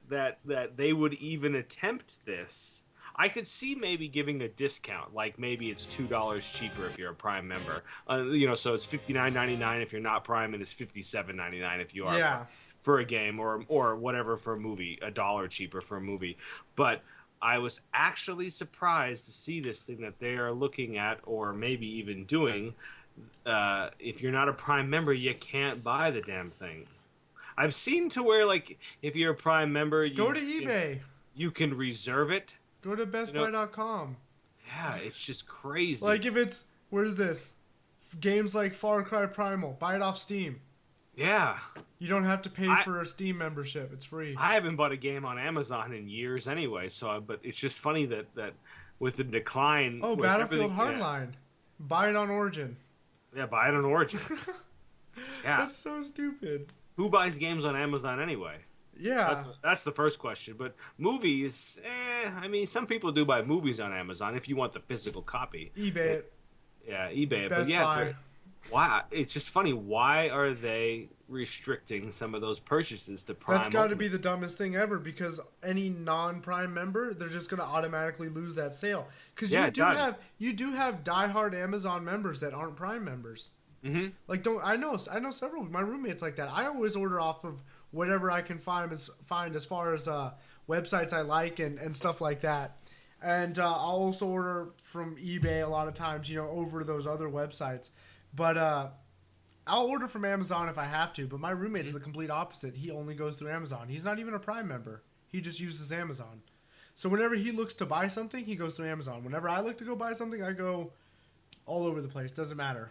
they would even attempt this. I could see maybe giving a discount, like maybe it's $2 cheaper if you're a Prime member. So it's $59.99 if you're not Prime, and it's $57.99 if you are. Yeah. Prime for a game or whatever for a movie, $1 cheaper for a movie. But I was actually surprised to see this thing that they are looking at, or maybe even doing. If you're not a Prime member, you can't buy the damn thing. I've seen to where, like, if you're a Prime member, go to eBay. You can reserve it. Go to BestBuy.com. Yeah, it's just crazy. Like if it's where's this? Games like Far Cry Primal, buy it off Steam. Yeah. You don't have to pay for a Steam membership. It's free. I haven't bought a game on Amazon in years anyway, but it's just funny that with the decline... Oh, Battlefield Hardline. Buy it on Origin. Yeah, buy it on Origin. Yeah. That's so stupid. Who buys games on Amazon anyway? Yeah. That's the first question. But movies, I mean, some people do buy movies on Amazon if you want the physical copy. eBay it. Yeah, eBay it. Best Buy. Why? It's just funny. Why are they restricting some of those purchases to Prime? That's got to be the dumbest thing ever, because any non-Prime member, they're just going to automatically lose that sale. Because you do have diehard Amazon members that aren't Prime members. Mm-hmm. Like I know several of my roommates like that. I always order off of whatever I can find as far as websites I like and stuff like that. And I'll also order from eBay a lot of times, over those other websites. But I'll order from Amazon if I have to. But my roommate is the complete opposite. He only goes through Amazon. He's not even a Prime member. He just uses Amazon. So whenever he looks to buy something, he goes through Amazon. Whenever I look to go buy something, I go all over the place. Doesn't matter.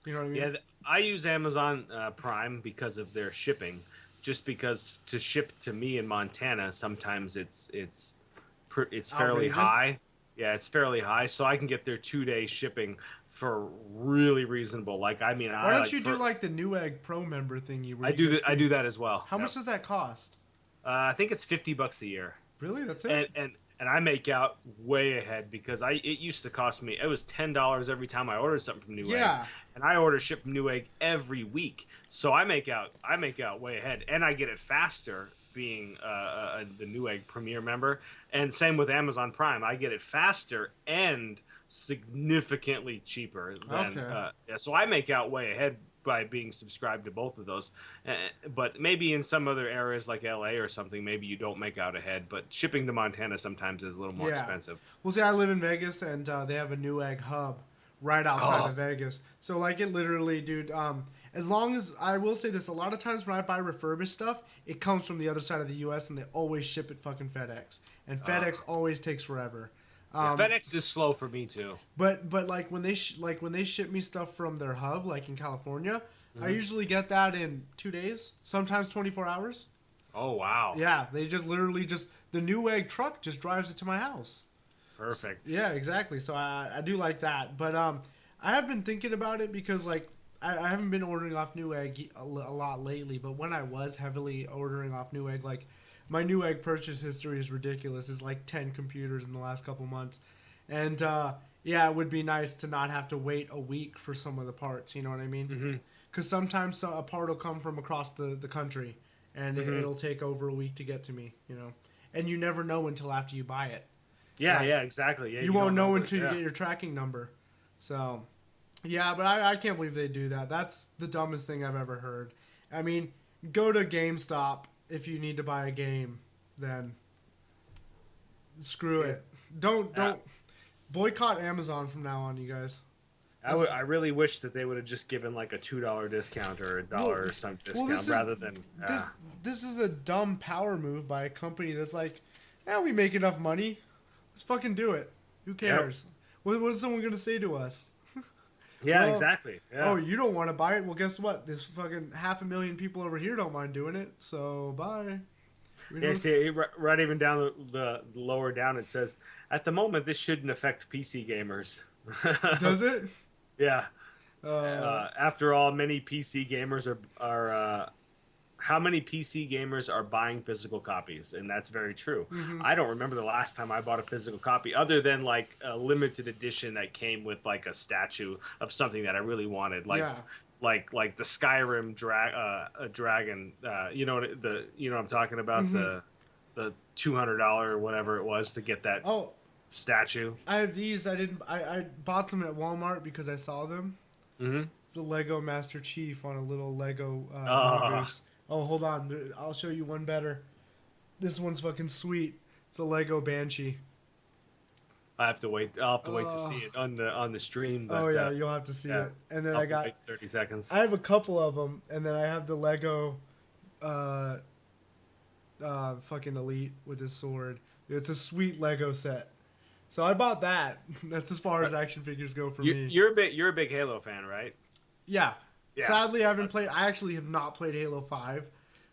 You know what I mean? Yeah, I use Amazon Prime because of their shipping. Just because to ship to me in Montana, sometimes it's fairly Outrageous. high. Yeah, it's fairly high, so I can get their 2-day shipping for really reasonable. Like, I mean, Why don't you do like the Newegg Pro member thingy? I do that. I do that as well. How much does that cost? I think it's $50 a year. Really? That's it? And I make out way ahead because it used to cost me, it was $10 every time I ordered something from Newegg. Yeah. And I order ship from Newegg every week, so I make out way ahead, and I get it faster being the Newegg Premier member. And same with Amazon Prime, I get it faster and significantly cheaper than. Okay. Yeah, so I make out way ahead by being subscribed to both of those. But maybe in some other areas like LA or something, maybe you don't make out ahead. But shipping to Montana sometimes is a little more expensive. Well, see, I live in Vegas, and they have a Newegg hub right outside of Vegas. So, like, it literally, dude, as long as, I will say this, a lot of times when I buy refurbished stuff, it comes from the other side of the U.S., and they always ship it fucking FedEx. And FedEx always takes forever. FedEx is slow for me too. But like when they ship me stuff from their hub, like in California, I usually get that in 2 days, sometimes 24 hours. Oh wow! Yeah, they just literally the Newegg truck just drives it to my house. Perfect. Yeah, exactly. So I do like that, but I have been thinking about it because like I haven't been ordering off Newegg a lot lately, but when I was heavily ordering off Newegg, like. My Newegg purchase history is ridiculous. It's like 10 computers in the last couple months. And, yeah, it would be nice to not have to wait a week for some of the parts. You know what I mean? Because sometimes a part will come from across the country, and it'll take over a week to get to me, And you never know until after you buy it. Yeah, yeah, exactly. Yeah, you won't know until you get your tracking number. So, yeah, but I can't believe they do that. That's the dumbest thing I've ever heard. I mean, go to GameStop. If you need to buy a game, then screw it. Don't boycott Amazon from now on, you guys. I really wish that they would have just given like a $2 discount or $1 or some discount rather than. This is a dumb power move by a company that's like, we make enough money. Let's fucking do it. Who cares? Yep. What is someone gonna say to us? Yeah, exactly. Yeah. Oh, you don't want to buy it? Well, guess what? This fucking 500,000 people over here don't mind doing it. So bye. Yeah, see, right even down the lower down, it says, at the moment, this shouldn't affect PC gamers. Does it? Yeah. After all, many PC gamers are how many PC gamers are buying physical copies? And that's very true. I don't remember the last time I bought a physical copy other than like a limited edition that came with like a statue of something that I really wanted. Like the Skyrim dragon, you know what I'm talking about? The $200 or whatever it was to get that statue. I have these. I bought them at Walmart because I saw them. It's a Lego Master Chief on a little Lego goose. Oh, hold on. I'll show you one better. This one's fucking sweet. It's a Lego Banshee. I'll have to wait to see it on the stream. But, yeah, you'll have to see it. And then I'll I got wait 30 seconds. I have a couple of them, and then I have the Lego fucking Elite with his sword. It's a sweet Lego set. So I bought that. That's as far as action figures go for me. You're a big Halo fan, right? Yeah. Sadly, I haven't played. I actually have not played Halo 5,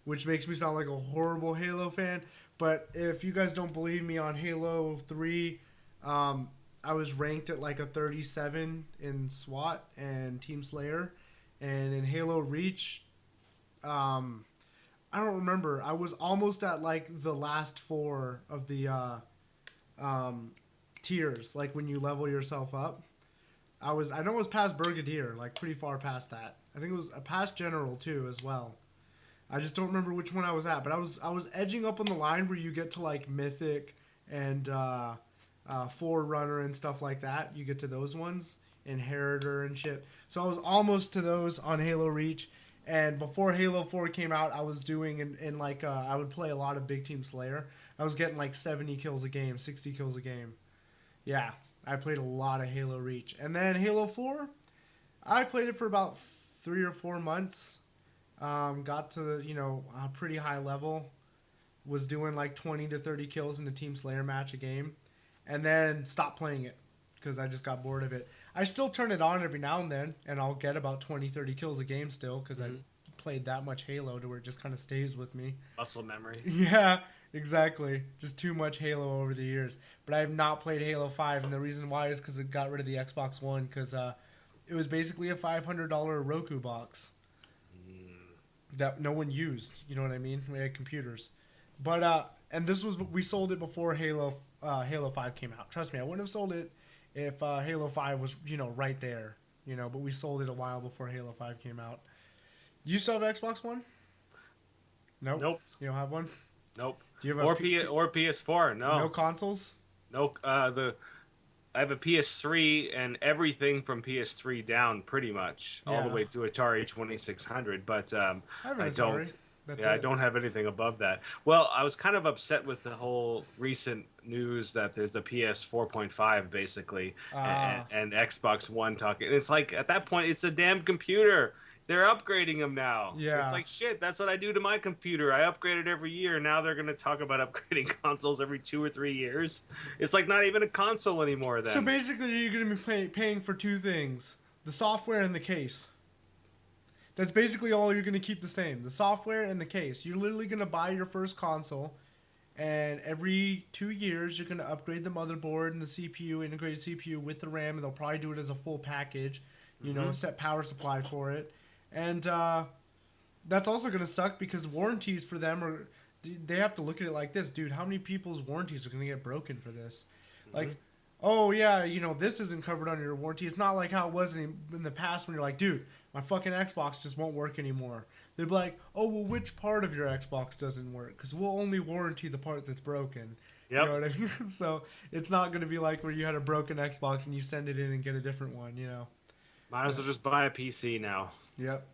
which makes me sound like a horrible Halo fan. But if you guys don't believe me on Halo 3, I was ranked at like a 37 in SWAT and Team Slayer. And in Halo Reach, I don't remember. I was almost at like the last 4 of the tiers, like when you level yourself up. I know it was past Brigadier, like pretty far past that. I think it was past General too as well. I just don't remember which one I was at, but I was edging up on the line where you get to like Mythic and Forerunner and stuff like that. You get to those ones, Inheritor and shit. So I was almost to those on Halo Reach, And before Halo 4 came out, I was doing in like I would play a lot of Big Team Slayer. I was getting like 70 kills a game, 60 kills a game. Yeah, I played a lot of Halo Reach. And then Halo 4, I played it for about 3 or 4 months. Got to, a pretty high level. Was doing like 20 to 30 kills in a Team Slayer match a game. And then stopped playing it because I just got bored of it. I still turn it on every now and then, and I'll get about 20, 30 kills a game still because I played that much Halo to where it just kind of stays with me. Muscle memory. Yeah, exactly. Just too much Halo over the years. But I have not played Halo 5, and the reason why is because it got rid of the Xbox One because it was basically a $500 Roku box that no one used. You know what I mean? We had computers. But, and we sold it before Halo 5 came out. Trust me, I wouldn't have sold it if Halo 5 was, right there. But we sold it a while before Halo 5 came out. You still have Xbox One? Nope. Nope. You don't have one? Nope. Do you have or PS4? No. No consoles? No. I have a PS3 and everything from PS3 down, pretty much all the way to Atari 2600. But I don't. I don't have anything above that. Well, I was kind of upset with the whole recent news that there's the PS 4.5 basically and Xbox One talking. It's like at that point, it's a damn computer. They're upgrading them now. Yeah. It's like, shit, that's what I do to my computer. I upgrade it every year. Now they're going to talk about upgrading consoles every 2 or 3 years. It's like not even a console anymore then. So basically, you're going to be paying for two things. The software and the case. That's basically all you're going to keep the same. The software and the case. You're literally going to buy your first console, and every 2 years, you're going to upgrade the motherboard and the CPU, integrated CPU with the RAM, and they'll probably do it as a full package. A set power supply for it. And that's also going to suck because warranties for them they have to look at it like this. Dude, how many people's warranties are going to get broken for this? Like, oh, yeah, this isn't covered under your warranty. It's not like how it was in the past when you're like, dude, my fucking Xbox just won't work anymore. They'd be like, oh, well, which part of your Xbox doesn't work? Because we'll only warranty the part that's broken. Yep. You know what I mean? So it's not going to be like where you had a broken Xbox and you send it in and get a different one, Might as well just buy a PC now. Yep.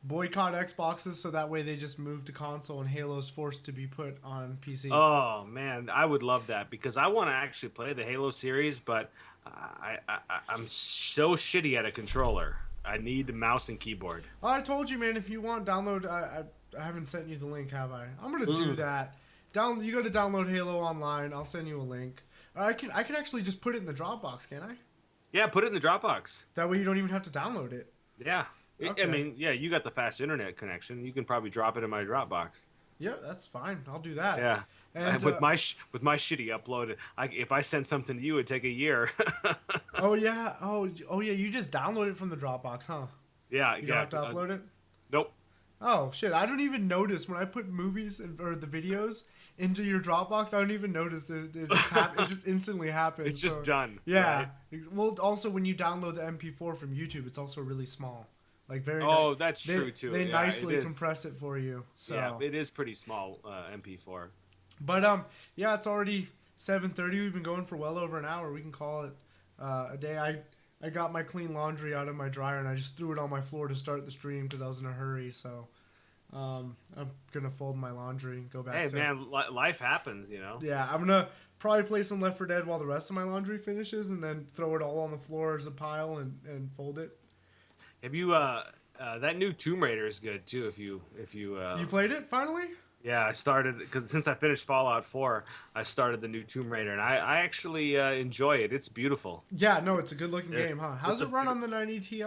Boycott Xboxes so that way they just move to console and Halo's forced to be put on PC. Oh man, I would love that because I want to actually play the Halo series, but I'm so shitty at a controller. I need the mouse and keyboard. Oh, I told you, man. If you want, download. I haven't sent you the link, have I? I'm gonna do that. You go to download Halo online. I'll send you a link. I can actually just put it in the Dropbox, can I? Yeah, put it in the Dropbox. That way you don't even have to download it. Yeah. Okay. I mean, yeah, you got the fast internet connection. You can probably drop it in my Dropbox. Yeah, that's fine. I'll do that. Yeah. And with my shitty upload, if I send something to you, it'd take a year. Oh yeah. Oh yeah. You just download it from the Dropbox, huh? Yeah. You don't have to upload it. Nope. Oh shit! I don't even notice when I put movies or the videos into your Dropbox. I don't even notice it just instantly happens. It's just done. Yeah. Right? Well, also when you download the MP4 from YouTube, it's also really small. Like very. Oh, that's true too. They nicely compress it for you. So. Yeah, it is pretty small MP4. But yeah, it's already 7:30. We've been going for well over an hour. We can call it a day. I got my clean laundry out of my dryer and I just threw it on my floor to start the stream because I was in a hurry. So I'm gonna fold my laundry and go back. Hey man, life happens, Yeah, I'm gonna probably play some Left 4 Dead while the rest of my laundry finishes, and then throw it all on the floor as a pile and fold it. Have you that new Tomb Raider is good too? If you you played it finally? Yeah, I started because since I finished Fallout 4, I started the new Tomb Raider, and I actually enjoy it. It's beautiful. Yeah, no, it's a good looking game, huh? How's it run on the 90 Ti?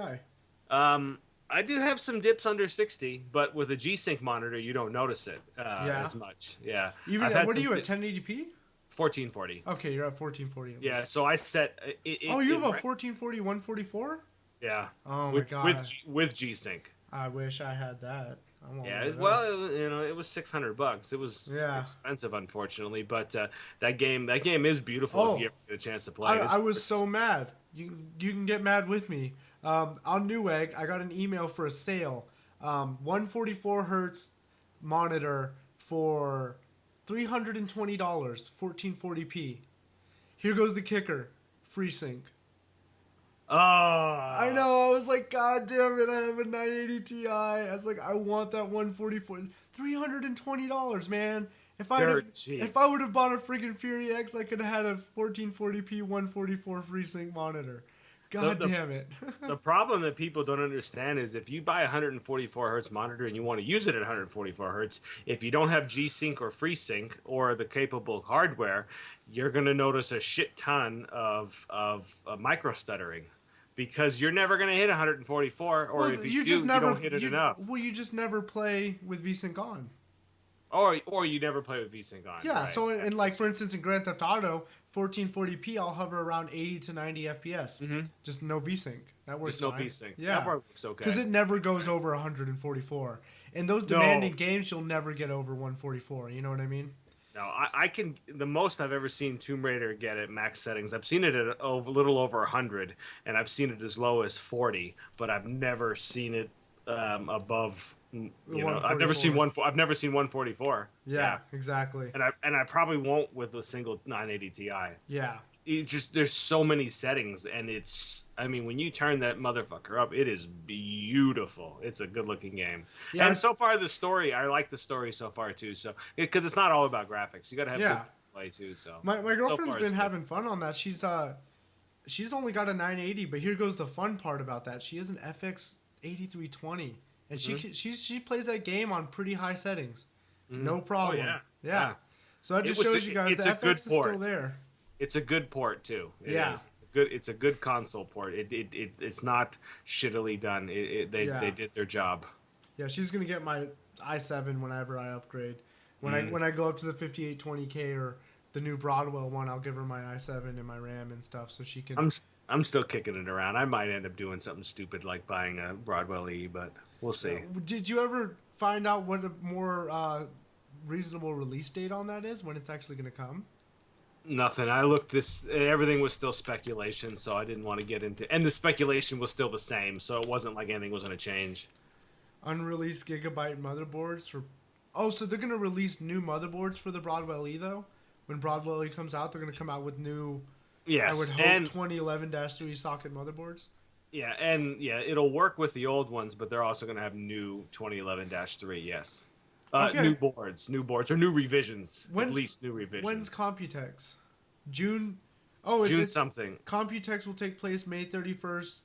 I do have some dips under 60, but with a G-Sync monitor, you don't notice it as much. Yeah. Even what are you at 1080p? 1440. Okay, you're at 1440. Yeah, so I set. Oh, you have a 1440 144? Yeah. Oh my god. With G-Sync. I wish I had that. Yeah, well, it was $600. It was expensive, unfortunately, but that game is beautiful if you ever get a chance to play it. I was so mad. You can get mad with me. On Newegg, I got an email for a sale. 144 hertz monitor for $320, 1440p. Here goes the kicker: FreeSync. Oh, I know. I was like, God damn it, I have a 980 Ti. I was like, I want that 144. $320, man. Dirt cheap. If I would have bought a freaking Fury X, I could have had a 1440p 144 FreeSync monitor. God damn it. The problem that people don't understand is if you buy a 144 hertz monitor and you want to use it at 144 hertz, if you don't have G-Sync or FreeSync or the capable hardware, you're going to notice a shit ton of micro stuttering because you're never going to hit 144, or Well, if you do, you don't hit it enough. Well, you just never play with VSync on. Or you never play with VSync on. Yeah, right? so in like, for instance, in Grand Theft Auto, 1440p, I'll hover around 80 to 90 FPS. Mm-hmm. Just no VSync. That works Just no fine. VSync. Yeah. That works okay. Because it never goes over 144. In those demanding games, you'll never get over 144. You know what I mean? No, I can. The most I've ever seen Tomb Raider get at max settings, I've seen it at a little over 100, and I've seen it as low as 40, but I've never seen it above. You know, I've never seen 144. Yeah, exactly. And I probably won't with a single 980 Ti. Yeah. It just, there's so many settings, and it's, I mean, when you turn that motherfucker up, it is beautiful. It's a good looking game. Yeah. And so far the story, I like the story so far too. So because it's not all about graphics, you got to have good play too. So my girlfriend's been having fun on that. She's only got a 980, but here goes the fun part about that. She has an FX 8320, and she plays that game on pretty high settings, no problem. Oh, yeah. So that just shows you guys the FX is still there. It's a good port too. It is. It's a good console port. It's not shittily done. They did their job. Yeah, she's gonna get my i7 whenever I upgrade. When I go up to the 5820K or the new Broadwell one, I'll give her my i7 and my RAM and stuff so she can. I'm still kicking it around. I might end up doing something stupid like buying a Broadwell E, but we'll see. Did you ever find out what a more reasonable release date on that is? When it's actually gonna come? Nothing. I looked everything was still speculation, so I didn't want to get into, and the speculation was still the same, so it wasn't like anything was going to change. Unreleased Gigabyte motherboards for, so they're going to release new motherboards for the Broadwell E though? When Broadwell E comes out, they're going to come out with new, I would hope, 2011-3 socket motherboards? Yeah, and it'll work with the old ones, but they're also going to have new 2011-3, yes. New boards, or new revisions. At least new revisions. When's Computex? June. June something. Computex will take place May 31st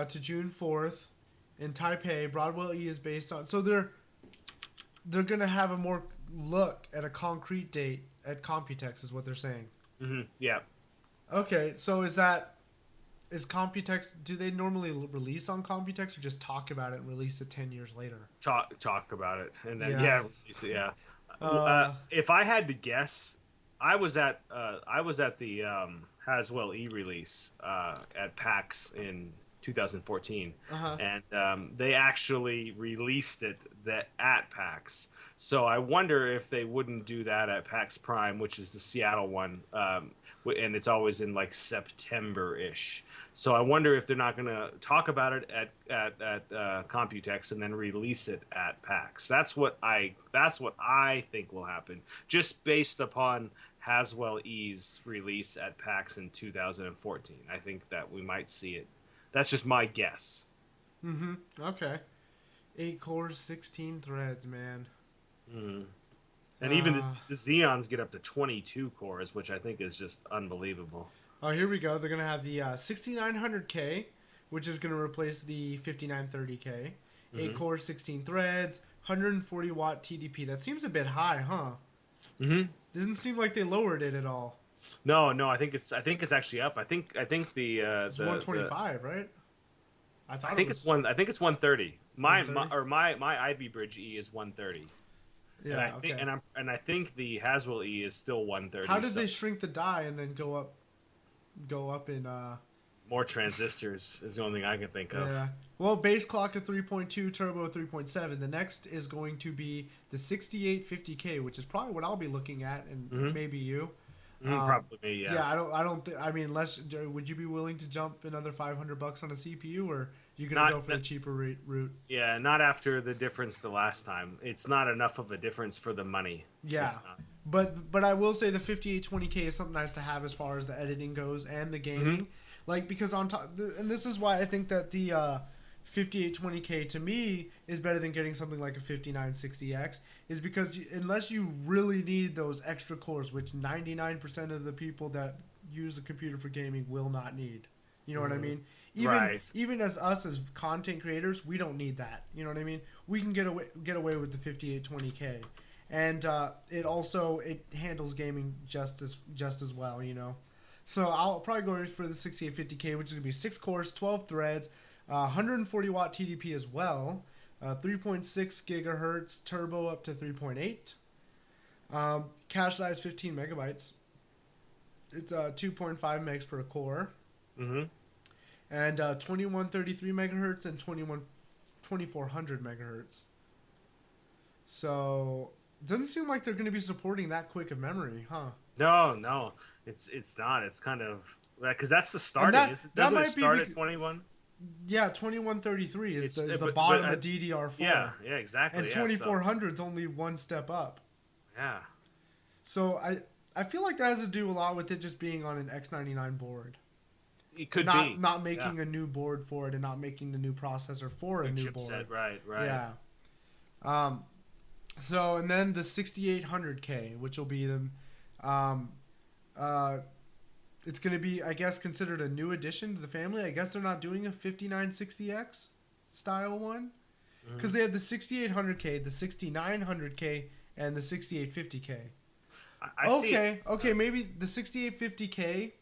to June 4th in Taipei. Broadwell E is based on. So they're gonna have a more look at a concrete date at Computex, is what they're saying. Mm-hmm. Yeah. Okay, so is Computex? Do they normally release on Computex, or just talk about it and release it 10 years later? Talk about it, and then release it. Yeah. If I had to guess, I was at the Haswell E release at PAX in 2014, and they actually released it at PAX. So I wonder if they wouldn't do that at PAX Prime, which is the Seattle one, and it's always in like September-ish. So I wonder if they're not going to talk about it at Computex and then release it at PAX. That's what I think will happen, just based upon Haswell E's release at PAX in 2014. I think that we might see it. That's just my guess. Mm-hmm. Okay. 8 cores, 16 threads, man. Mm. And even the Xeons get up to 22 cores, which I think is just unbelievable. Oh, here we go. They're going to have the 6900K, which is going to replace the 5930K. 8 cores, 16 threads, 140 watt TDP. That seems a bit high, huh? Mm-hmm. Doesn't seem like they lowered it at all. No, I think it's actually up. I think the it's 125, right? I think it's 130. My Ivy Bridge E is 130. Yeah, and I think the Haswell E is still 130. How did they shrink the die and then go up in more transistors is the only thing I can think of. Yeah. Well, base clock at 3.2, turbo at 3.7. The next is going to be the 6850K, which is probably what I'll be looking at, and maybe you. Probably me, yeah. Yeah, I don't think. I mean, would you be willing to jump another $500 on a CPU, or you gonna go for the cheaper route? Yeah, not after the difference the last time. It's not enough of a difference for the money. Yeah, but I will say the 5820K is something nice to have as far as the editing goes and the gaming. Like, because on top, and this is why I think that the 5820K to me is better than getting something like a 5960X, is because unless you really need those extra cores, which 99% of the people that use a computer for gaming will not need. You know what I mean? Even as us as content creators, we don't need that. You know what I mean? We can get away with the 5820K, and it handles gaming just as well. You know, so I'll probably go for the 6850K, which is gonna be 6 cores, 12 threads, 140 watt TDP as well, 3.6 gigahertz turbo up to 3.8, cache size 15 megabytes. It's 2.5 megs per core. Mm-hmm. And 2133 megahertz and 2400 megahertz. So it doesn't seem like they're going to be supporting that quick of memory, huh? No, it's not. It's kind of because that's the starting. Doesn't it start at 21? Yeah, 2133 is the bottom of DDR4. Yeah, exactly. And 2400 is only one step up. Yeah. So I feel like that has to do a lot with it just being on an X99 board. It could be. Not making a new board for it and not making the new processor for a new board. Right. Yeah. So, and then the 6800K, which will be the, it's going to be, I guess, considered a new addition to the family. I guess they're not doing a 5960X style one. Because they have the 6800K, the 6900K, and the 6850K. Okay, maybe the 6850K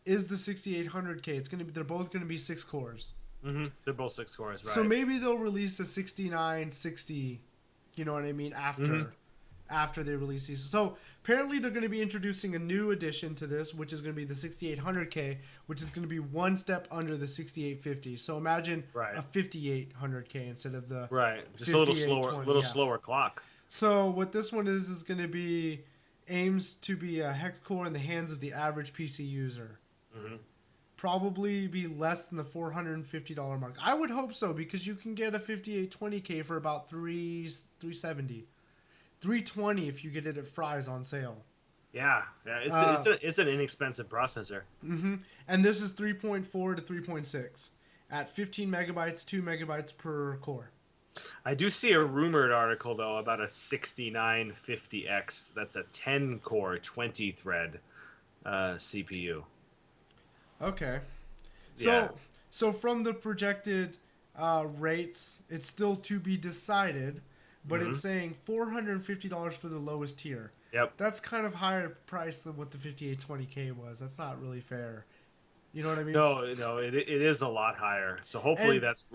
is the 6800K. They're both going to be 6 cores. Mm-hmm. They're both 6 cores, right? So maybe they'll release a 6960, you know what I mean, after they release these. So apparently they're going to be introducing a new addition to this, which is going to be the 6800K, which is going to be one step under the 6850. So imagine a 5800K instead of the just a little slower clock. So what this one is going to be aims to be a hex core in the hands of the average PC user. Mm-hmm. Probably be less than the $450 mark. I would hope so, because you can get a 5820K for about $370, $320 if you get it at Fry's on sale. Yeah, it's an inexpensive processor. Mm-hmm. And this is 3.4 to 3.6 at 15 megabytes, 2 megabytes per core. I do see a rumored article though about a 6950X. That's a 10-core, 20-thread CPU. Okay. Yeah. So from the projected rates, it's still to be decided, but it's saying $450 for the lowest tier. Yep. That's kind of higher price than what the 5820K was. That's not really fair. You know what I mean? No, it is a lot higher. So hopefully that's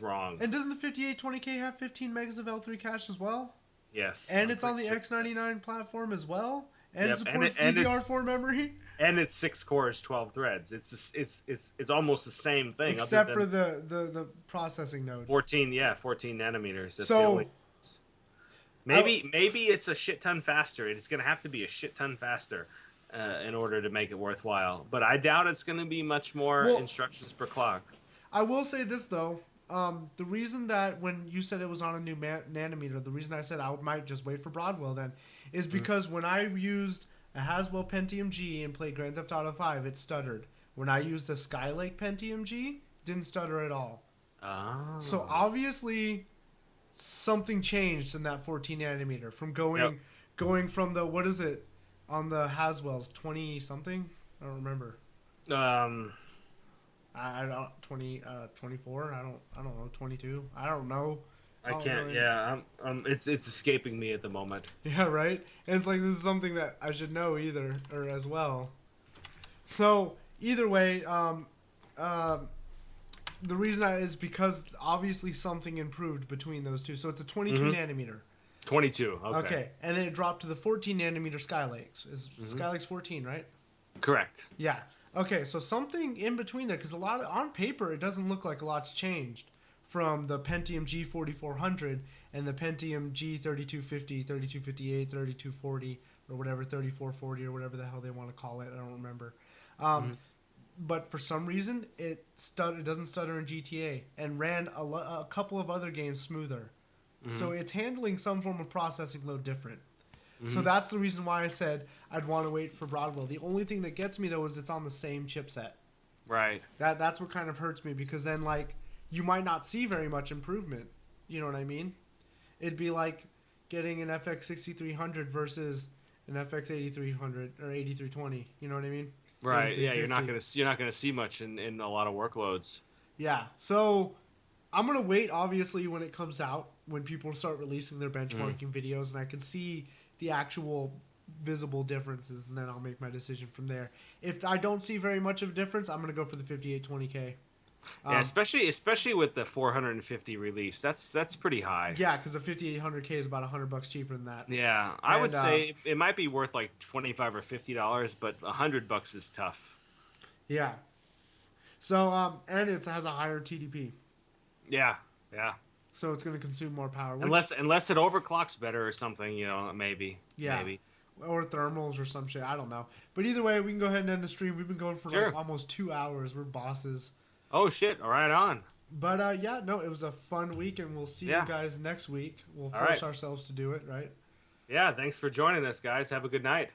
wrong. And doesn't the 5820K have 15 megs of L3 cache as well? Yes. And it's on the X99 platform as well, and supports DDR4 memory. And it's 6 cores, 12 threads. It's almost the same thing, except for the processing node. 14 nanometers. That's so maybe it's a shit ton faster. It's gonna have to be a shit ton faster in order to make it worthwhile. But I doubt it's gonna be much more instructions per clock. I will say this though. The reason that when you said it was on a new nanometer, the reason I said I might just wait for Broadwell then is because when I used a Haswell Pentium G and played Grand Theft Auto 5, it stuttered. When I used a Skylake Pentium G, didn't stutter at all. Oh. So obviously something changed in that 14 nanometer from going from the, what is it on the Haswell's, 20 something? I don't remember. I don't 24. I don't know, 22. I don't know. I can't. Really. Yeah, it's escaping me at the moment. Yeah, right. And it's like this is something that I should know as well. So either way, the reason is because obviously something improved between those two. So it's a 22 nanometer. 22. Okay, and then it dropped to the 14 nanometer Skylakes. Skylake's 14, right? Correct. Yeah. Okay, so something in between there, because on paper it doesn't look like a lot's changed from the Pentium G4400 and the Pentium G3250, 3258, 3240, or whatever, 3440, or whatever the hell they want to call it. I don't remember. But for some reason, it doesn't stutter in GTA and ran a couple of other games smoother. So it's handling some form of processing load different. So that's the reason why I said I'd want to wait for Broadwell. The only thing that gets me, though, is it's on the same chipset. Right. That's what kind of hurts me, because then like you might not see very much improvement. You know what I mean? It'd be like getting an FX 6300 versus an FX 8300 or 8320. You know what I mean? Right. Yeah, 8350. you're not gonna see much in a lot of workloads. Yeah. So I'm gonna wait. Obviously, when it comes out, when people start releasing their benchmarking videos, and I can see the actual visible differences, and then I'll make my decision from there. If I don't see very much of a difference, I'm gonna go for the 5820K. Yeah, especially with the 450 release. That's pretty high. Yeah, because the 5800K is about $100 cheaper than that. Yeah, I would And, say it might be worth like $25 or $50, but $100 is tough. Yeah. So and it has a higher TDP, Yeah, yeah. so it's gonna consume more power. Which, Unless it overclocks better or something, maybe. yeah. Maybe. Or thermals or some shit. I don't know. But either way, we can go ahead and end the stream. We've been going for Sure. like almost 2 hours. We're bosses. Oh shit! All right, on. But yeah, no, it was a fun week, and we'll see Yeah. you guys next week. We'll All force right. ourselves to do it, right? Yeah, thanks for joining us, guys. Have a good night.